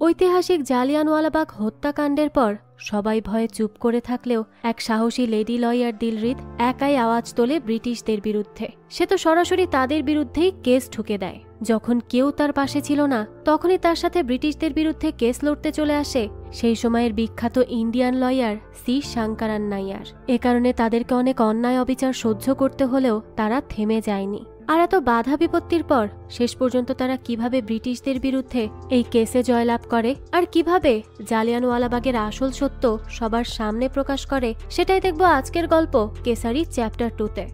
ঐতিহাসিক জালিয়ানওয়ালাবাগ হত্যাকাণ্ডের পর সবাই ভয়ে চুপ করে থাকলেও এক সাহসী লেডি লয়ার দিলরিদ একাই আওয়াজ তোলে ব্রিটিশদের বিরুদ্ধে। সে তো সরাসরি তাদের বিরুদ্ধেই কেস ঠুকে দেয়। যখন কেউ তার পাশে ছিল না তখনই তার সাথে ব্রিটিশদের বিরুদ্ধে কেস লড়তে চলে আসে সেই সময়ের বিখ্যাত Indian lawyer C Sankaran Nair. এ কারণে তাদেরকে অনেক অন্যায় অবিচার সহ্য করতে হলেও তারা থেমে যায়নি। আর এত বাধা বিপত্তির পর শেষ পর্যন্ত তারা কিভাবে ব্রিটিশদের বিরুদ্ধে এই কেসে জয়লাভ করে আর কিভাবে জালিয়ানওয়ালাবাগের আসল সত্য সবার সামনে প্রকাশ করে সেটাই দেখব আজকের গল্প কেসারি চ্যাপ্টার 2-তে।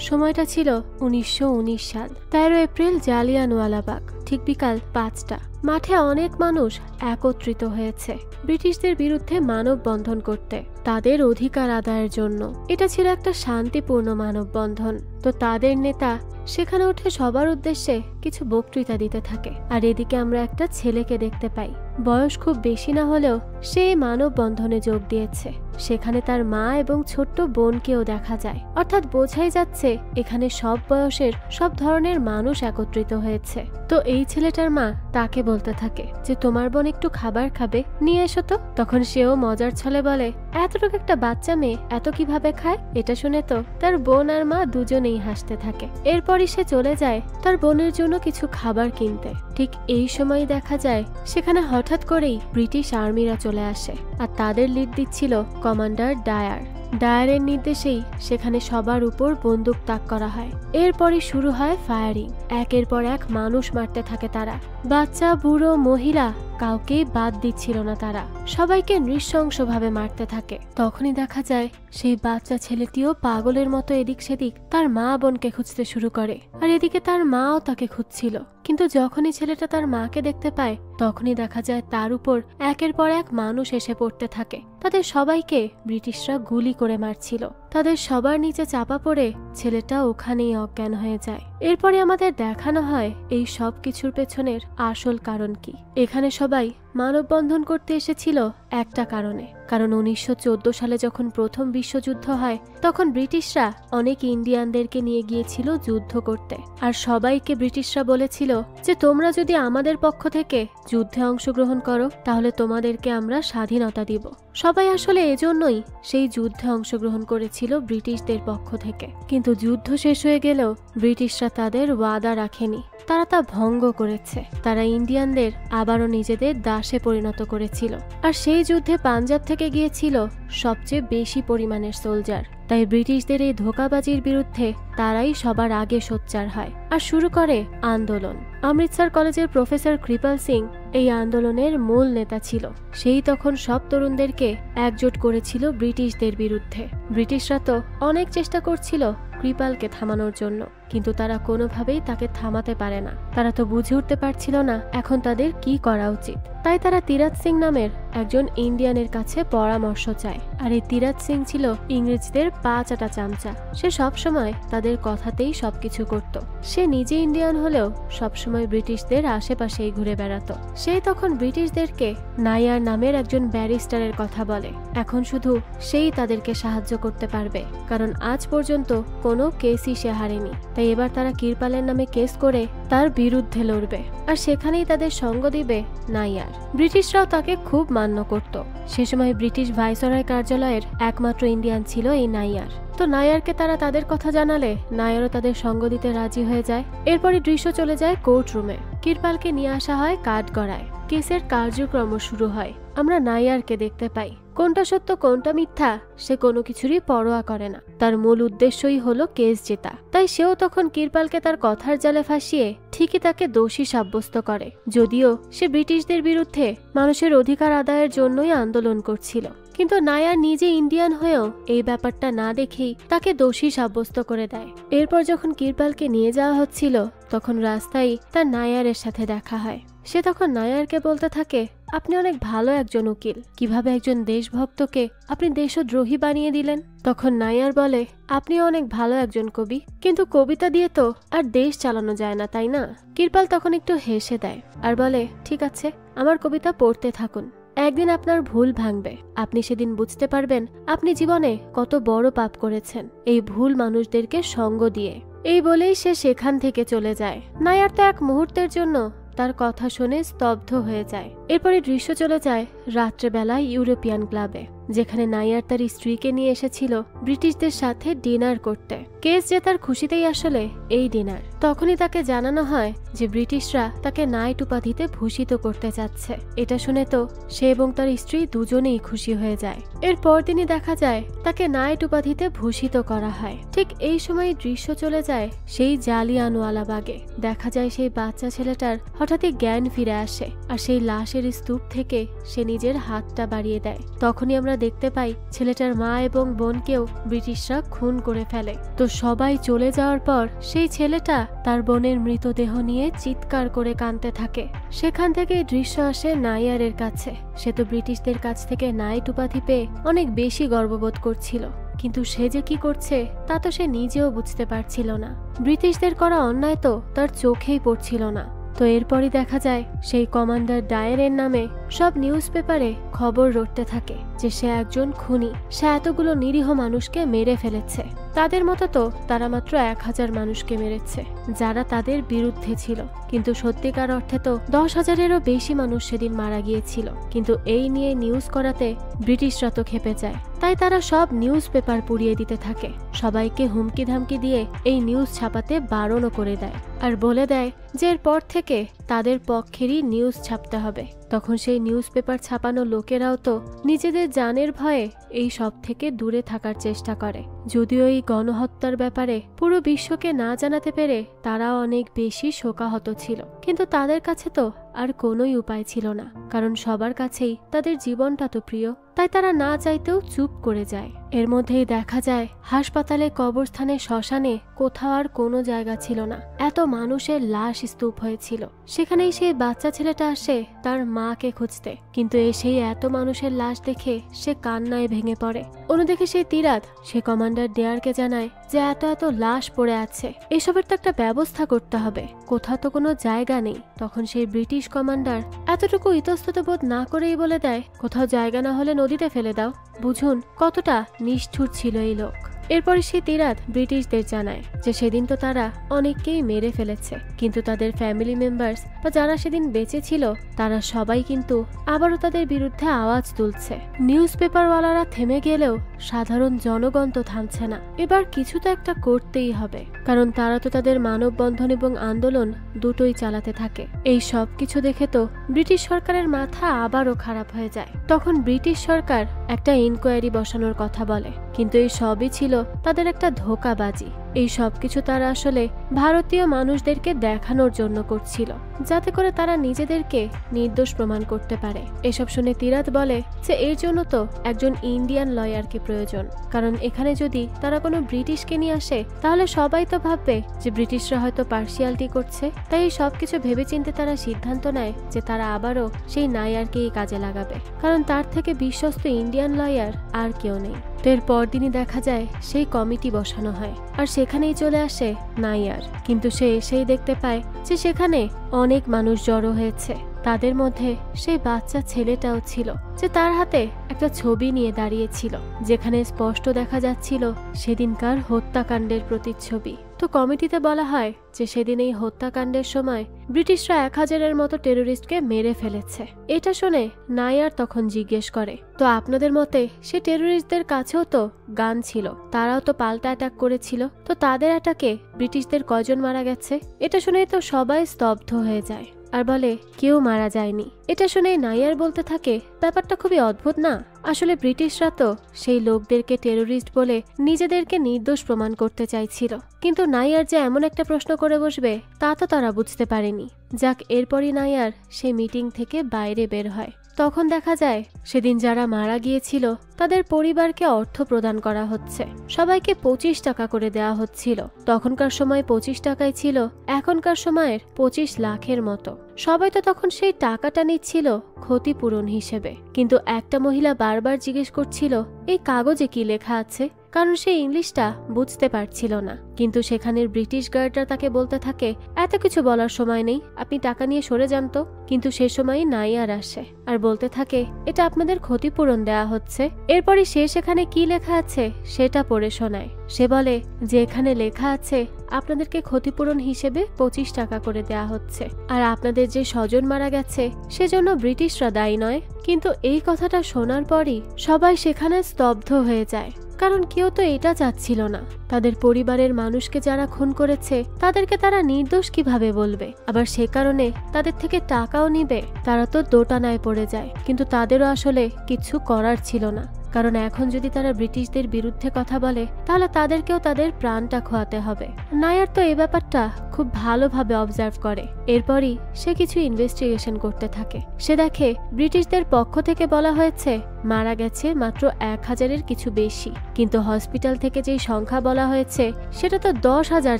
সময়টা ছিল 1919 সাল। 13 এপ্রিল জালিয়ানওয়ালাবাগ, ঠিক বিকাল 5টা। মাঠে অনেক মানুষ একত্রিত হয়েছে ব্রিটিশদের বিরুদ্ধে মানববন্ধন করতে, তাদের অধিকার আদায়ের জন্য। এটা ছিল একটা শান্তিপূর্ণ মানববন্ধন। তো তাদের নেতা সেখানে উঠে সবার উদ্দেশ্যে কিছু বক্তৃতা দিতে থাকে। আর এদিকে আমরা একটা ছেলেকে দেখতে পাই, বয়স খুব বেশি না হলেও সে মানববন্ধনে যোগ দিয়েছে। সেখানে তার মা এবং ছোট্ট বোনকেও দেখা যায়, অর্থাৎ বোঝাই যাচ্ছে এখানে সব বয়সের সব ধরনের মানুষ একত্রিত হয়েছে। তো এই ছেলেটার মা তাকে বলতে থাকে যে তোমার বোন একটু খাবার খাবে, নিয়ে এসো তো। তখন সেও মজার ছলে বলে এতটুকু একটা বাচ্চা মেয়ে এত কিভাবে খায়। এটা শুনে তো তার বোন আর মা দুজনেই হাসতে থাকে। এরপরই সে চলে যায় তার বোনের জন্য কিছু খাবার কিনতে। ঠিক এই সময় দেখা যায় সেখানে হঠাৎ করেই ব্রিটিশ আর্মিরা চলে আসে আর তাদের লিড দিচ্ছিল কমান্ডার ডায়ার। ডায়ারের নির্দেশেই সেখানে সবার উপর বন্দুক তাক করা হয়। এরপরই শুরু হয় ফায়ারিং। একের পর এক মানুষ মারতে থাকে তারা। বাচ্চা, বুড়ো, মহিলা কাউকে বাদ দিচ্ছিল না তারা। সবাইকে নৃশংসভাবে মারতে থাকে। তখনই দেখা যায় সেই বাচ্চা ছেলেটিও পাগলের মতো এদিক সেদিক তার মা বোনকে খুঁজতে শুরু করে। আর এদিকে তার মাও তাকে খুঁজছিল। কিন্তু যখনই ছেলেটা তার মাকে দেখতে পায় তখনই দেখা যায় তার উপর একের পর এক মানুষ এসে পড়তে থাকে। তাদের সবাইকে ব্রিটিশরা গুলি করে মারছিল। তাদের সবার নিচে চাপা পড়ে ছেলেটা ওখানেই অজ্ঞান হয়ে যায়। এরপরে আমাদের দেখানো হয় এই সব কিছুর পেছনের আসল কারণ কি। এখানে সবাই মানববন্ধন করতে এসেছিল একটা কারণে, কারণ 1914 সালে যখন প্রথম বিশ্বযুদ্ধ হয় তখন ব্রিটিশরা অনেক ইন্ডিয়ানদেরকে নিয়ে গিয়েছিল যুদ্ধ করতে। আর সবাইকে ব্রিটিশরা বলেছিল যে তোমরা যদি আমাদের পক্ষ থেকে যুদ্ধে অংশগ্রহণ করো তাহলে তোমাদেরকে আমরা স্বাধীনতা দিব। সবাই আসলে এজন্যই সেই যুদ্ধে অংশগ্রহণ করেছিল ব্রিটিশদের পক্ষ থেকে। কিন্তু যুদ্ধ শেষ হয়ে গেলেও ব্রিটিশরা তাদের ওয়াদা রাখেনি, তারা তা ভঙ্গ করেছে। তারা ইন্ডিয়ানদের আবারও নিজেদের দাসে পরিণত করেছিল। আর সেই যুদ্ধে পাঞ্জাব থেকে গিয়েছিল সবচেয়ে বেশি পরিমাণের সোলজার। তাই ব্রিটিশদের এই ধোঁকাবাজির বিরুদ্ধে তারাই সবার আগে সোচ্চার হয় আর শুরু করে আন্দোলন। অমৃতসর কলেজের প্রফেসর কৃপাল সিং এই আন্দোলনের মূল নেতা ছিল। সেই তখন সব তরুণদেরকে একজোট করেছিল ব্রিটিশদের বিরুদ্ধে। ব্রিটিশরা তো অনেক চেষ্টা করছিল কৃপালকে থামানোর জন্য, কিন্তু তারা কোনোভাবেই তাকে থামাতে পারে না। তারা তো বুঝে উঠতে পারছিল না এখন তাদের কি করা উচিত। তাই তারা তিরাথ সিং নামের একজন ইন্ডিয়ানের কাছে পরামর্শ চায়। আর এই তিরাথ সিং ছিল ইংরেজদের পা চাটা চামচা। সে সবসময় তাদের কথাতেই সবকিছু করত। সে নিজে ইন্ডিয়ান হলেও সবসময় ব্রিটিশদের আশেপাশেই ঘুরে বেড়াতো। সে তখন ব্রিটিশদেরকে নায়ার নামের একজন ব্যারিস্টারের কথা বলে। এখন শুধু সেই তাদেরকে সাহায্য করতে পারবে, কারণ আজ পর্যন্ত কোনো কেসই সে হারেনি। তাই এবার তারা কৃপালের নামে কেস করে তার বিরুদ্ধে লড়বে। আর সেখানেই তাদের সঙ্গ দিবে নায়ার। ব্রিটিশরাও তাকে খুব মান্য করত। সে সময় ব্রিটিশ ভাইসরয় কার্যালয়ের একমাত্র ইন্ডিয়ান ছিল এই নায়ার। তো নায়ারকে তারা তাদের কথা জানালে নায়ারও তাদের সঙ্গ দিতে রাজি হয়ে যায়। এরপরে দৃশ্য চলে যায় কোর্ট রুমে। কৃপালকে নিয়ে আসা হয় কাঠগড়ায়। কেসের কার্যক্রম শুরু হয়। আমরা নায়ারকে দেখতে পাই। কোনটা সত্য কোনটা মিথ্যা সে কোনো কিছুরই পরোয়া করে না। তার মূল উদ্দেশ্যই হলো কেস জেতা। তাই সেও তখন কৃপালকে তার কথার জালে ফাঁসিয়ে ঠিকই তাকে দোষী সাব্যস্ত করে, যদিও সে ব্রিটিশদের বিরুদ্ধে মানুষের অধিকার আদায়ের জন্যই আন্দোলন করছিল। কিন্তু নায়ার নিজে ইন্ডিয়ান হয়েও এই ব্যাপারটা না দেখেই তাকে দোষী সাব্যস্ত করে দেয়। এরপর যখন কৃপালকে নিয়ে যাওয়া হচ্ছিল তখন রাস্তায় তার নায়ারের সাথে দেখা হয়। সে তখন নায়ারকে বলতে থাকে আপনি অনেক ভালো একজন উকিল, কিভাবে একজন দেশভক্তকে আপনি দেশদ্রোহী বানিয়ে দিলেন। তখন নায়ার বলে আপনি অনেক ভালো একজন কবি, কিন্তু কবিতা দিয়ে তো আর দেশ চালানো যায় না, তাই না? কৃপাল তখন একটু হেসে দেয় আর বলে ঠিক আছে, আমার কবিতা পড়তে থাকুন। একদিন আপনার ভুল ভাঙবে। আপনি সেদিন বুঝতে পারবেন আপনি জীবনে কত বড় পাপ করেছেন এই ভুল মানুষদেরকে সঙ্গ দিয়ে। এই বলেই সে সেখান থেকে চলে যায়। নায়ার তো এক মুহূর্তের জন্য তার কথা শুনে স্তব্ধ হয়ে যায়। এরপরে দৃশ্য চলে যায় রাত্রেবেলা ইউরোপিয়ান ক্লাবে, যেখানে নাইয়ার তার স্ত্রীকে নিয়ে এসেছিল ব্রিটিশদের সাথে ডিনার করতে। কেস জেতার খুশিতেই আসলে এই ডিনার। তখনই তাকে জানানো হয় যে ব্রিটিশরা তাকে নাইট উপাধিতে ভূষিত করতে যাচ্ছে। এটা শুনে তো সে এবং তার স্ত্রী দুজনেই খুশি হয়ে যায়। এরপর দিনই দেখা যায় তাকে নাইট উপাধিতে ভূষিত করা হয়। ঠিক এই সময় দৃশ্য চলে যায় সেই জালিয়ানওয়ালাবাগে। দেখা যায় সেই বাচ্চা ছেলেটার হঠাৎই জ্ঞান ফিরে আসে, আর সেই লাশের স্তূপ থেকে সে নিজের হাতটা বাড়িয়ে দেয়। তখনই আমরা দেখতে পাই ছেলেটার মা এবং বোনকেও ব্রিটিশরা খুন করে ফেলে। তো সবাই চলে যাওয়ার পর সেই ছেলেটা তার বোনের মৃতদেহ নিয়ে চিৎকার করে কাঁদতে থাকে। সেখান থেকে দৃশ্য আসে নাইয়ারের কাছে। সে তো ব্রিটিশদের কাছ থেকে নাইট উপাধি পেয়ে অনেক বেশি গর্ববোধ করছিল, কিন্তু সে যে কি করছে তা তো সে নিজেও বুঝতে পারছিল না। ব্রিটিশদের করা অন্যায় তো তার চোখেই পড়ছিল না। তো এরপরই দেখা যায় সেই কমান্ডার ডায়ারের নামে সব নিউজ পেপারে খবর রটতে থাকে যে সে একজন খুনি। সে এতগুলো নিরীহ মানুষকে মেরে ফেলেছে। তাদের মতো তো তারা মাত্র 1000 মানুষকে মেরেছে যারা তাদের বিরুদ্ধে ছিল, কিন্তু সত্যিকার অর্থে তো 10,000-এরও বেশি মানুষ সেদিন মারা গিয়েছিল। কিন্তু এই নিয়ে নিউজ করাতে ব্রিটিশরা তো খেপে যায়। তাই তারা সব নিউজ পেপার পুড়িয়ে দিতে থাকে। সবাইকে হুমকি ধামকি দিয়ে এই নিউজ ছাপাতে বারণও করে দেয়, আর বলে দেয় যে এরপর থেকে তাদের পক্ষেরই নিউজ ছাপতে হবে। তখন সেই নিউজ পেপার ছাপানো লোকেরাও তো নিজেদের জানের ভয়ে এই সব থেকে দূরে থাকার চেষ্টা করে। যদিও এই গণহত্যার ব্যাপারে পুরো বিশ্বকে না জানাতে পেরে তারাও অনেক বেশি শোকাহত ছিল, কিন্তু তাদের কাছে তো আর কোনোই উপায় ছিল না, কারণ সবার কাছেই তাদের জীবনটা তো প্রিয়। তাই তারা না চাইতেও চুপ করে যায়। এর মধ্যেই দেখা যায় হাসপাতালে, কবরস্থানে, শ্মশানে কোথাও আর কোনো জায়গা ছিল না। এত মানুষের লাশ স্তূপ হয়েছিল। সেখানেই সেই বাচ্চা ছেলেটা আসে তার মাকে খুঁজতে, কিন্তু এসেই এত মানুষের লাশ দেখে সে কান্নায় ভেঙে পড়ে। অন্যদিকে সেই তিরাত সে কমান্ডার ডেয়ারকে জানায় যে এত এত লাশ পড়ে আছে, এসবের তো একটা ব্যবস্থা করতে হবে, কোথাও তো কোনো জায়গা নেই। তখন সেই ব্রিটিশ কমান্ডার এতটুকু ইতস্তত বোধ না করেই বলে দেয়, কোথাও জায়গা না হলে নদীতে ফেলে দাও। বুঝুন কতটা নিষ্ঠুর ছিল এই লোক। এরপরে সেই তিরাত ব্রিটিশদের জানায় যে সেদিন তো তারা অনেককেই মেরে ফেলেছে, কিন্তু তাদের ফ্যামিলি মেম্বার্স বা যারা সেদিন বেঁচে ছিল তারা সবাই কিন্তু আবারও তাদের বিরুদ্ধে আওয়াজ তুলছে। নিউজ পেপারওয়ালারা থেমে গেলেও সাধারণ জনগণ তো থামছে না। এবার কিছু তো একটা করতেই হবে, কারণ তারা তো তাদের মানববন্ধন এবং আন্দোলন দুটোই চালাতে থাকে। এই সব কিছু দেখে তো ব্রিটিশ সরকারের মাথা আবারও খারাপ হয়ে যায়। তখন ব্রিটিশ সরকার একটা ইনকোয়ারি বসানোর কথা বলে, কিন্তু এই সবই ছিল তাদের একটা ধোঁকাবাজি। এই সবকিছু তারা আসলে ভারতীয় মানুষদেরকে দেখানোর জন্য করছিল, যাতে করে তারা নিজেদেরকে নির্দোষ প্রমাণ করতে পারে। এসব শুনে তিরাত বলে যে এর জন্য তো একজন ইন্ডিয়ান লয়ারকে প্রয়োজন, কারণ এখানে যদি তারা কোনো ব্রিটিশকে নিয়ে আসে তাহলে সবাই তো ভাববে যে ব্রিটিশরা হয়তো পার্সিয়ালিটি করছে। তাই এই সবকিছু ভেবেচিন্তে তারা সিদ্ধান্ত নেয় যে তারা আবারও সেই নাইয়ারকেই কাজে লাগাবে, কারণ তার থেকে বিশ্বস্ত ইন্ডিয়ান লয়ার আর কেউ নেই। তো এর পরদিনই দেখা যায় সেই কমিটি বসানো হয়, আর সেখানেই চলে আসে নাইয়ার। কিন্তু সে এসেই দেখতে পায় যে সেখানে অনেক মানুষ জড়ো হয়েছে। তাদের মধ্যে সেই বাচ্চা ছেলেটাও ছিল, যে তার হাতে একটা ছবি নিয়ে দাঁড়িয়েছিল, যেখানে স্পষ্ট দেখা যাচ্ছিল সেদিনকার হত্যাকাণ্ডের প্রতিচ্ছবি। তো কমিটিতে বলা হয় যে সেদিন এই হত্যাকাণ্ডের সময় ব্রিটিশরা 1000-এর মতো টেরোরিস্টকে মেরে ফেলেছে। এটা শুনে নাইয়ার তখন জিজ্ঞেস করে, তো আপনাদের মতে সে টেরোরিস্টদের কাছেও তো গান ছিল, তারাও তো পাল্টা অ্যাটাক করেছিল, তো তাদের অ্যাটাকে ব্রিটিশদের কয়জন মারা গেছে? এটা শুনেই তো সবাই স্তব্ধ হয়ে যায় আর বলে কেউ মারা যায়নি। এটা শুনে নাইয়ার বলতে থাকে, ব্যাপারটা খুবই অদ্ভুত না? আসলে ব্রিটিশরা তো সেই লোকদেরকে টেরোরিস্ট বলে নিজেদেরকে নির্দোষ প্রমাণ করতে চাইছিল, কিন্তু নাইয়ার যে এমন একটা প্রশ্ন করে বসবে তা তো তারা বুঝতে পারেনি। যাক, এরপরই নাইয়ার সেই মিটিং থেকে বাইরে বের হয়। তখন দেখা যায় সেদিন যারা মারা গিয়েছিল তাদের পরিবারকে অর্থ প্রদান করা হচ্ছে। সবাইকে 25 টাকা করে দেওয়া হচ্ছিল। তখনকার সময় 25 টাকাই ছিল এখনকার সময়ের 25 লাখের মতো। সবাই তো তখন সেই টাকাটা নিচ্ছিল ক্ষতিপূরণ হিসেবে। কিন্তু একটা মহিলা বারবার জিজ্ঞেস করছিল এই কাগজে কি লেখা আছে, কারণ সে ইংলিশটা বুঝতে পারছিল না। কিন্তু সেখানের ব্রিটিশ গার্ডরা তাকে বলতে থাকে, এত কিছু বলার সময় নেই, আপনি টাকা নিয়ে সরে যান তো। কিন্তু সে সময়ই নাইয়ার আসে আর বলতে থাকে, এটা আপনাদের ক্ষতিপূরণ দেয়া হচ্ছে। এরপরই সে সেখানে কি লেখা আছে সেটা পড়ে শোনায়। সে বলে যে এখানে লেখা আছে আপনাদেরকে ক্ষতিপূরণ হিসেবে 25 টাকা করে দেয়া হচ্ছে, আর আপনাদের যে স্বজন মারা গেছে সেজন্য ব্রিটিশরা দায়ী নয়। কিন্তু এই কথাটা শোনার পরই সবাই সেখানে স্তব্ধ হয়ে যায়, কারণ কেউ তো এটা চাচ্ছিল না। তাদের পরিবারের মানুষকে যারা খুন করেছে তাদেরকে তারা নির্দোষ কিভাবে বলবে, আবার সে কারণে তাদের থেকে টাকাও নিবে। তারা তো দোটানায় পড়ে যায়, কিন্তু তাদেরও আসলে কিছু করার ছিল না, কারণ এখন যদি তারা ব্রিটিশদের বিরুদ্ধে কথা বলে তাহলে তাদেরকেও তাদের প্রাণটা খোয়াতে হবে। নায়ার তো এই ব্যাপারটা খুব ভালোভাবে অবজার্ভ করে। এরপরই সে কিছু ইনভেস্টিগেশন করতে থাকে। সে দেখে ব্রিটিশদের পক্ষ থেকে বলা হয়েছে মারা গেছে মাত্র 1000-এর কিছু বেশি, কিন্তু হসপিটাল থেকে যেই সংখ্যা বলা হয়েছে সেটা তো 10,000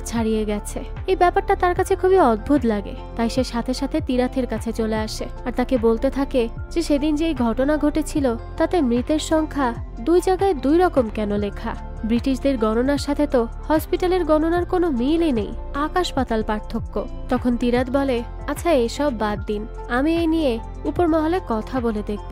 ছাড়িয়ে গেছে। এই ব্যাপারটা তার কাছে খুবই অদ্ভুত লাগে, তাই সে সাথে সাথে তিরাথের কাছে চলে আসে আর তাকে বলতে থাকে যে সেদিন যেই ঘটনা ঘটেছিল তাতে মৃতের সংখ্যা 2 জায়গায় 2 রকম কেন লেখা। ব্রিটিশদের গণনার সাথে তো হসপিটালের গণনার কোনো মিলই নেই, আকাশ পাতাল পার্থক্য। তখন তিরাথ বলে, আচ্ছা এসব বাদ দিন, আমি এই নিয়ে উপর মহলে কথা বলে দেখব।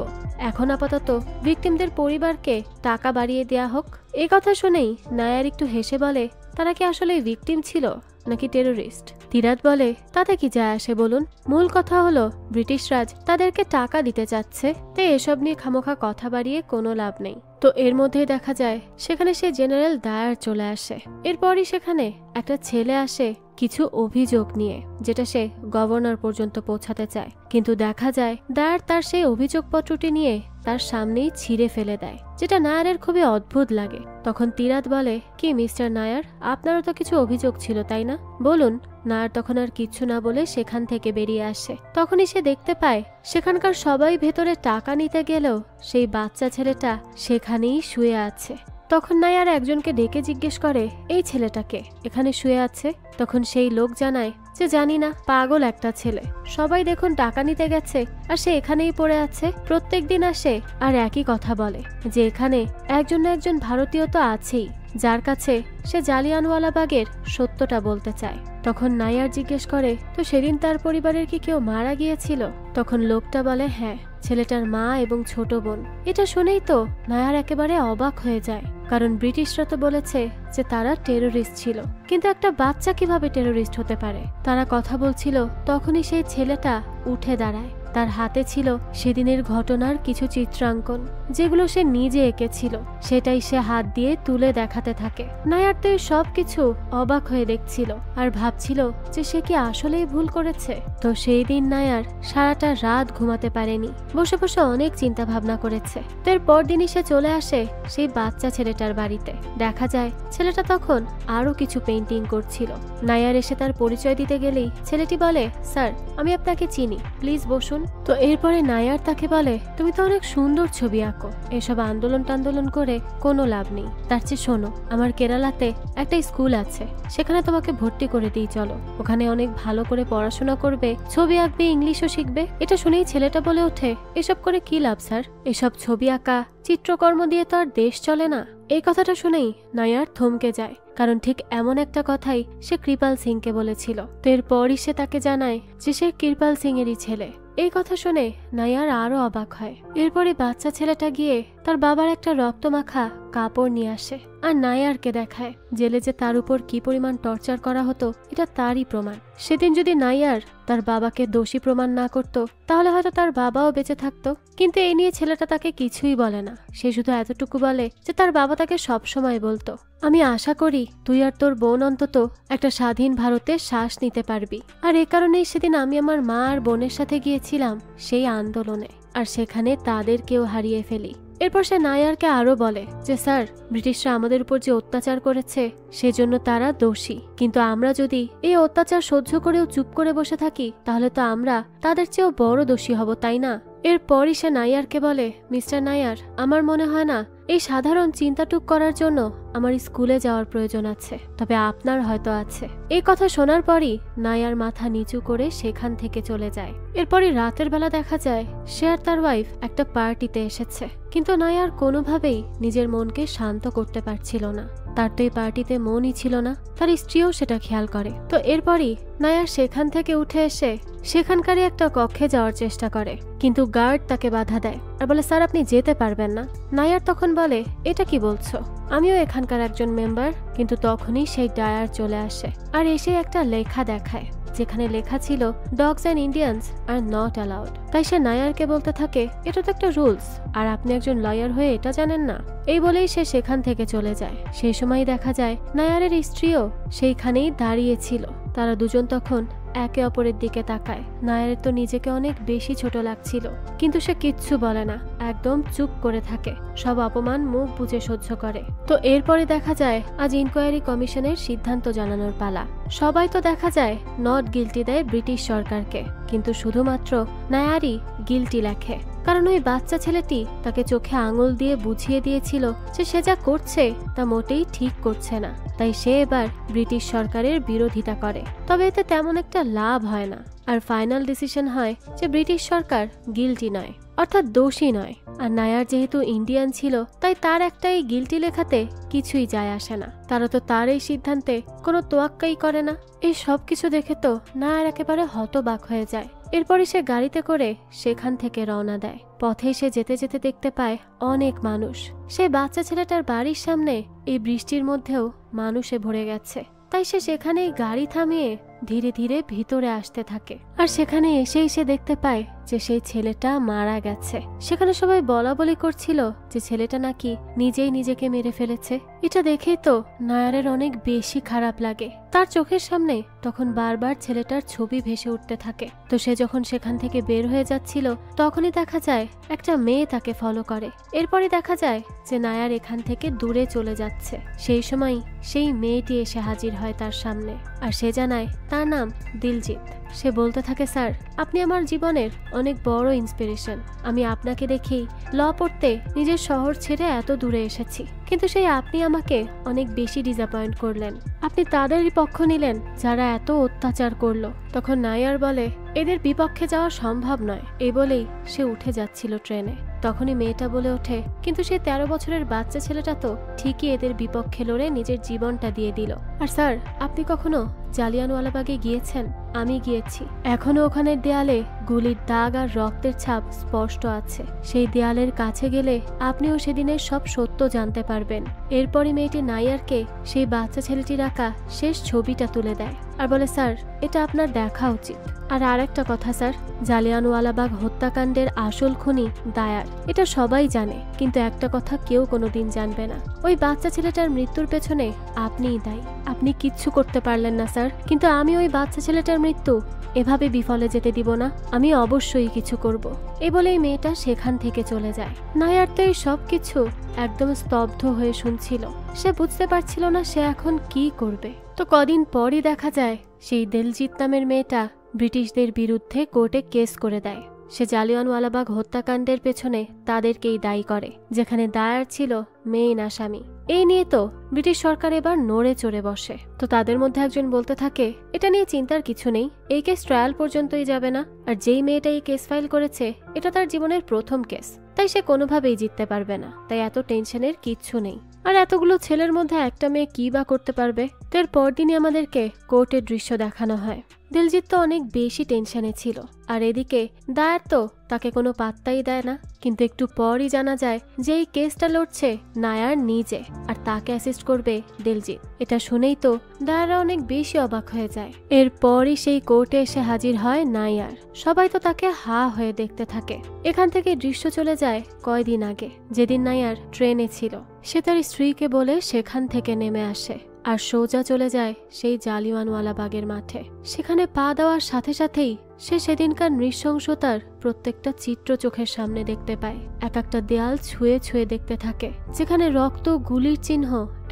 এখন আপাতত ভিকটিমদের পরিবারকে টাকা বাড়িয়ে দেয়া হোক। এই কথা শুনেই নায়ার একটু হেসে বলে, তারা কি আসলে ভিকটিম ছিল নাকি টেরোরিস্ট? তিরাথ বলে, তাতে কি যায় আসে বলুন, মূল কথা হলো ব্রিটিশ রাজ তাদেরকে টাকা দিতে চাচ্ছে, তাই এসব নিয়ে খামোখা কথা বাড়িয়ে কোনো লাভ নেই। তো এর মধ্যেই দেখা যায় সেখানে সে জেনারেল ডায়ার চলে আসে। এরপরই সেখানে একটা ছেলে আসে কিছু অভিযোগ নিয়ে, যেটা সে গভর্নর পর্যন্ত পৌঁছাতে চায়, কিন্তু দেখা যায় ডায়ার তার সেই অভিযোগপত্রটি নিয়ে তার সামনেই ছিঁড়ে ফেলে দেয়, যেটা নায়ারের খুবই অদ্ভুত লাগে। তখন তিরাথ বলে, কি মিস্টার নায়ার, আপনারও তো কিছু অভিযোগ ছিল তাই না, বলুন। নায়ার তখন আর কিচ্ছু না বলে সেখান থেকে বেরিয়ে আসে। তখনই সে দেখতে পায় সেখানকার সবাই ভেতরে টাকা নিতে গেলেও সেই বাচ্চা ছেলেটা সেখানেই শুয়ে আছে। তখন নায়ার একজনকে ডেকে জিজ্ঞেস করে, এই ছেলেটাকে এখানে শুয়ে আছে? তখন সেই লোক জানায় যে জানি না, পাগল একটা ছেলে, সবাই দেখুন টাকা নিতে গেছে আর সে এখানেই পড়ে আছে, প্রত্যেক দিন আসে আর একই কথা বলে যে এখানে একজন না একজন ভারতীয় তো আছেই যার কাছে সে জালিয়ানওয়ালাবাগের সত্যটা বলতে চায়। তখন নায়ার জিজ্ঞেস করে, তো সেদিন তার পরিবারের কি কেউ মারা গিয়েছিল? তখন লোকটা বলে, হ্যাঁ, ছেলেটার মা এবং ছোট বোন। এটা শুনেই তো নায়ার একেবারে অবাক হয়ে যায়, কারণ ব্রিটিশরা তো বলেছে যে তারা টেরোরিস্ট ছিল, কিন্তু একটা বাচ্চা কিভাবে টেরোরিস্ট হতে পারে? তারা কথা বলছিল, তখনই সেই ছেলেটা উঠে দাঁড়ায়। তার হাতে ছিল সেদিনের ঘটনার কিছু চিত্রাঙ্কন, যেগুলো সে নিজে এঁকেছিল, সেটাই সে হাত দিয়ে তুলে দেখাতে থাকে। নায়ার তো সব কিছু অবাক হয়ে দেখছিল আর ভাবছিল যে সে কি আসলেই ভুল করেছে। তো সেই দিন নায়ার সারাটা রাত ঘুমাতে পারেনি, বসে বসে অনেক চিন্তা ভাবনা করেছে। তো এর পরদিনই সে চলে আসে সেই বাচ্চা ছেলেটার বাড়িতে। দেখা যায় ছেলেটা তখন আরো কিছু পেইন্টিং করছিল। নায়ার এসে তার পরিচয় দিতে গেলেই ছেলেটি বলে, স্যার আমি আপনাকে চিনি, প্লিজ বসুন। তো এরপরে নায়ার তাকে বলে, তুমি তো অনেক সুন্দর ছবি আঁকো, এসব আন্দোলন টান্দোলন করে কোনো লাভ নেই, তার চেয়ে শোনো, আমার কেরালাতে একটা স্কুল আছে, সেখানে তোমাকে ভর্তি করে দিই চলো, ওখানে অনেক ভালো করে পড়াশোনা করবে, ছবি আঁকবে, ইংলিশও শিখবে। এটা শুনেই ছেলেটা বলে ওঠে, এসব করে কি লাভ স্যার, এসব ছবি আঁকা চিত্রকর্ম দিয়ে তো আর দেশ চলে না। এই কথাটা শুনেই নায়ার থমকে যায়, কারণ ঠিক এমন একটা কথাই সে কৃপাল সিংকে বলেছিল। তো এরপরই সে তাকে জানায় যে সে কৃপাল সিং এরই ছেলে। এই কথা শুনে নায়ার আরো অবাক হয়। এরপরে বাচ্চা ছেলেটা গিয়ে তার বাবার একটা রক্তমাখা কাপড় নিয়ে আসে আর নায়ারকে দেখায় জেলে যে তার উপর কি পরিমাণ টর্চার করা হতো এটা তারই প্রমাণ। সেদিন যদি নায়ার তার বাবাকে দোষী প্রমাণ না করত তাহলে হয়তো তার বাবাও বেঁচে থাকতো, কিন্তু এই নিয়ে ছেলেটা তাকে কিছুই বলে না। সে শুধু এতটুকু বলে যে তার বাবা তাকে সবসময় বলতো, আমি আশা করি তুই আর তোর বোন অন্তত একটা স্বাধীন ভারতে শ্বাস নিতে পারবি। আর এ কারণেই সেদিন আমি আমার মা আর বোনের সাথে গিয়েছিলাম সেই আন্দোলনে, আর সেখানে তাদেরকেও হারিয়ে ফেলি। এরপর সে নায়ারকে আরো বলে যে স্যার, ব্রিটিশরা আমাদের উপর যে অত্যাচার করেছে সেজন্য তারা দোষী, কিন্তু আমরা যদি এই অত্যাচার সহ্য করেও চুপ করে বসে থাকি তাহলে তো আমরা তাদের চেয়েও বড় দোষী হব, তাই না? এরপরই সে নায়ারকে বলে, মিস্টার নায়ার, আমার মনে হয় না এই সাধারণ চিন্তাটুক করার জন্য আমার স্কুলে যাওয়ার প্রয়োজন আছে, তবে আপনার হয়তো আছে। এই কথা শোনার পরই নায়ার মাথা নিচু করে সেখান থেকে চলে যায়। এরপরই রাতের বেলা দেখা যায় সে আর তার ওয়াইফ একটা পার্টিতে এসেছে, কিন্তু নায়ার কোনোভাবেই নিজের মনকে শান্ত করতে পারছিল না। তার তো এই পার্টিতে মনই ছিল না, তার স্ত্রীও সেটা খেয়াল করে। তো এরপরই নায়ার সেখান থেকে উঠে এসে সেখানকারই একটা কক্ষে যাওয়ার চেষ্টা করে, কিন্তু গার্ড তাকে বাধা দেয় আর বলে, স্যার আপনি যেতে পারবেন না। নায়ার তখন বলে, এটা কি বলছো, আমিও এখানকার একজন মেম্বার। কিন্তু তখনই সেই ডায়ার চলে আসে আর এসে একটা লেখা দেখায়, যেখানে লেখা ছিল dogs and Indians are not allowed. তাই সে নায়ারকে বলতে থাকে, এটা তো একটা রুলস, আর আপনি একজন লয়ার হয়ে এটা জানেন না। এই বলেই সে সেখান থেকে চলে যায়। সেই সময় দেখা যায় নায়ারের স্ত্রীও সেইখানেই দাঁড়িয়ে ছিল। তারা দুজন তখন একে অপরের দিকে তাকায়। নায়ারের তো নিজেকে অনেক বেশি ছোট লাগছিল, কিন্তু সে কিচ্ছু বলে না, একদম চুপ করে থাকে, সব অপমান মুখ বুজে সহ্য করে। তো এরপরে দেখা যায় আজ ইনকোয়ারি কমিশনের সিদ্ধান্ত জানানোর পালা। সবাই তো দেখা যায় নট গিলটি দেয় ব্রিটিশ সরকারকে, কিন্তু শুধুমাত্র নায়ারই গিলটি লেখে, কারণ ওই বাচ্চা ছেলেটি তাকে চোখে আঙুল দিয়ে বুঝিয়ে দিয়েছিল যে সে যা করছে তা মোটেই ঠিক করছে না। তাই সে এবার ব্রিটিশ সরকারের বিরোধিতা করে, তবে এতে তেমন একটা লাভ হয় না। আর ফাইনাল ডিসিশন হয় যে ব্রিটিশ সরকার গিলটি নয়, অর্থাৎ দোষী নয়। আর নায়ার যেহেতু ইন্ডিয়ান ছিল, তাই তার একটা এই গিলটি লেখাতে কিছুই যায় আসে না। তারা তো তার এই সিদ্ধান্তে কোনো তোয়াক্কাই করে না। এই সব কিছু দেখে তো নায়ার একেবারে হতবাক হয়ে যায়। এরপরই সে গাড়িতে করে সেখান থেকে রওনা দেয়। পথে সে যেতে যেতে দেখতে পায় অনেক মানুষ। সে বাচ্চা ছেলেটার বাড়ির সামনে এই বৃষ্টির মধ্যেও মানুষে ভরে গেছে। তাই সে সেখানেই গাড়ি থামিয়ে ধীরে ধীরে ভিতরে আসতে থাকে। আর সেখানে এসেই সে দেখতে পায় যে সেই ছেলেটা মারা গেছে। সেখানে সবাই বলা বলি করছিল যে ছেলেটা নাকি নিজেই নিজেকে মেরে ফেলেছে। এটা দেখেই তো নায়ারের অনেক বেশি খারাপ লাগে। তার চোখের সামনে তখন বারবার ছেলেটার ছবি ভেসে উঠতে থাকে। তো সে যখন সেখান থেকে বের হয়ে যাচ্ছিল, তখনই দেখা যায় একটা মেয়ে তাকে ফলো করে। এরপরে দেখা যায় যে নায়ার এখান থেকে দূরে চলে যাচ্ছে। সেই সময় সেই মেয়েটি এসে হাজির হয় তার সামনে, আর সে জানায় তার নাম দিলজিৎ। সে বলতে থাকে, স্যার আপনি আমার জীবনের অনেক বড় ইন্সপিরেশন। আমি আপনাকে দেখেই ল পড়তে নিজের শহর ছেড়ে এত দূরে এসেছি, কিন্তু সেই আপনি আমাকে অনেক বেশি ডিসঅ্যাপয়েন্ট করলেন। আপনি তাদেরই পক্ষ নিলেন যারা এত অত্যাচার করলো। তখন নায়ার বলে, এদের বিপক্ষে যাওয়া সম্ভব নয়। এই বলেই সে উঠে যাচ্ছিল ট্রেনে। তখনই মেয়েটা বলে ওঠে, কিন্তু সেই 13 বছরের বাচ্চা ছেলেটা তো ঠিকই এদের বিপক্ষে লড়ে নিজের জীবনটা দিয়ে দিল। আর স্যার, আপনি কখনো জালিয়ানওয়ালাবাগে গিয়েছেন? আমি গিয়েছি। এখনো ওখানের দেয়ালে গুলির দাগ আর রক্তের ছাপ স্পষ্ট আছে। সেই দেয়ালের কাছে গেলে আপনিও সেদিনের সব সত্য জানতে পারবেন। এরপরই মেয়েটি নায়ারকে সেই বাচ্চা ছেলেটির আঁকা শেষ ছবিটা তুলে দেয় আর বলে, স্যার এটা আপনার দেখা উচিত। আর আরেকটা কথা স্যার, জালিয়ানওয়ালাবাগ হত্যাকাণ্ডের আসল খুনি দায়ার, এটা সবাই জানে, কিন্তু একটা কথা কেউ কোনোদিন জানবে না। ওই বাচ্চা ছেলেটার মৃত্যুর পেছনে আপনিই দায়ী। আপনি কিচ্ছু করতে পারলেন না স্যার, কিন্তু আমি ওই বাচ্চা ছেলেটার মৃত্যু এভাবে বিফলে যেতে দিব না। আমি অবশ্যই কিছু করব। এই বলেই মেয়েটা সেখান থেকে চলে যায়। নায়ার তো এই সব কিছু একদম স্তব্ধ হয়ে শুনছিল। সে বুঝতে পারছিল না সে এখন কি করবে। তো কদিন পরই দেখা যায় সেই দিলজিৎ নামের মেয়েটা ব্রিটিশদের বিরুদ্ধে কোর্টে কেস করে দেয়। সে জালিয়ানওয়ালাবাগ হত্যাকাণ্ডের পেছনে তাদেরকেই দায়ী করে, যেখানে দায়ার ছিল মেইন আসামি। এই নিয়ে তো ব্রিটিশ সরকার এবার নড়ে চড়ে বসে। তো তাদের মধ্যে একজন বলতে থাকে, এটা নিয়ে চিন্তার কিছু নেই, এই কেস ট্রায়াল পর্যন্তই যাবে না। আর যেই মেয়েটা এই কেস ফাইল করেছে, এটা তার জীবনের প্রথম কেস, তাই সে কোনোভাবেই জিততে পারবে না। তাই এত টেনশনের কিচ্ছু নেই। আর এতগুলো ছেলের মধ্যে একটা মেয়ে কি বা করতে পারবে? এর পরদিনই আমাদেরকে কোর্টের দৃশ্য দেখানো হয়। দিলজিৎ তো অনেক বেশি টেনশনে ছিল, আর এদিকে দায়ার তো তাকে কোনো পাত্তাই দেয় না। কিন্তু একটু পরই জানা যায় যে এই কেসটা লড়ছে নায়ার নিজে, আর তাকে অ্যাসিস্ট করবে দিলজিৎ। এটা শুনেই তো দায়াররা অনেক বেশি অবাক হয়ে যায়। এরপরই সেই কোর্টে এসে হাজির হয় নায়ার। সবাই তো তাকে হা হয়ে দেখতে থাকে। এখান থেকে দৃশ্য চলে যায় কয়দিন আগে, যেদিন নায়ার ট্রেনে ছিল। সে তার স্ত্রীকে বলে সেখান থেকে নেমে আসে আর সোজা চলে যায় সেই জালিয়ানওয়ালাবাগের মাঠে। সেখানে পা দেওয়ার সাথে সাথেই সে সেদিনকার নৃশংসতার প্রত্যেকটা চিত্র চোখের সামনে দেখতে পায়। এক একটা দেয়াল ছুঁয়ে ছুঁয়ে দেখতে থাকে, যেখানে রক্ত গুলির চিহ্ন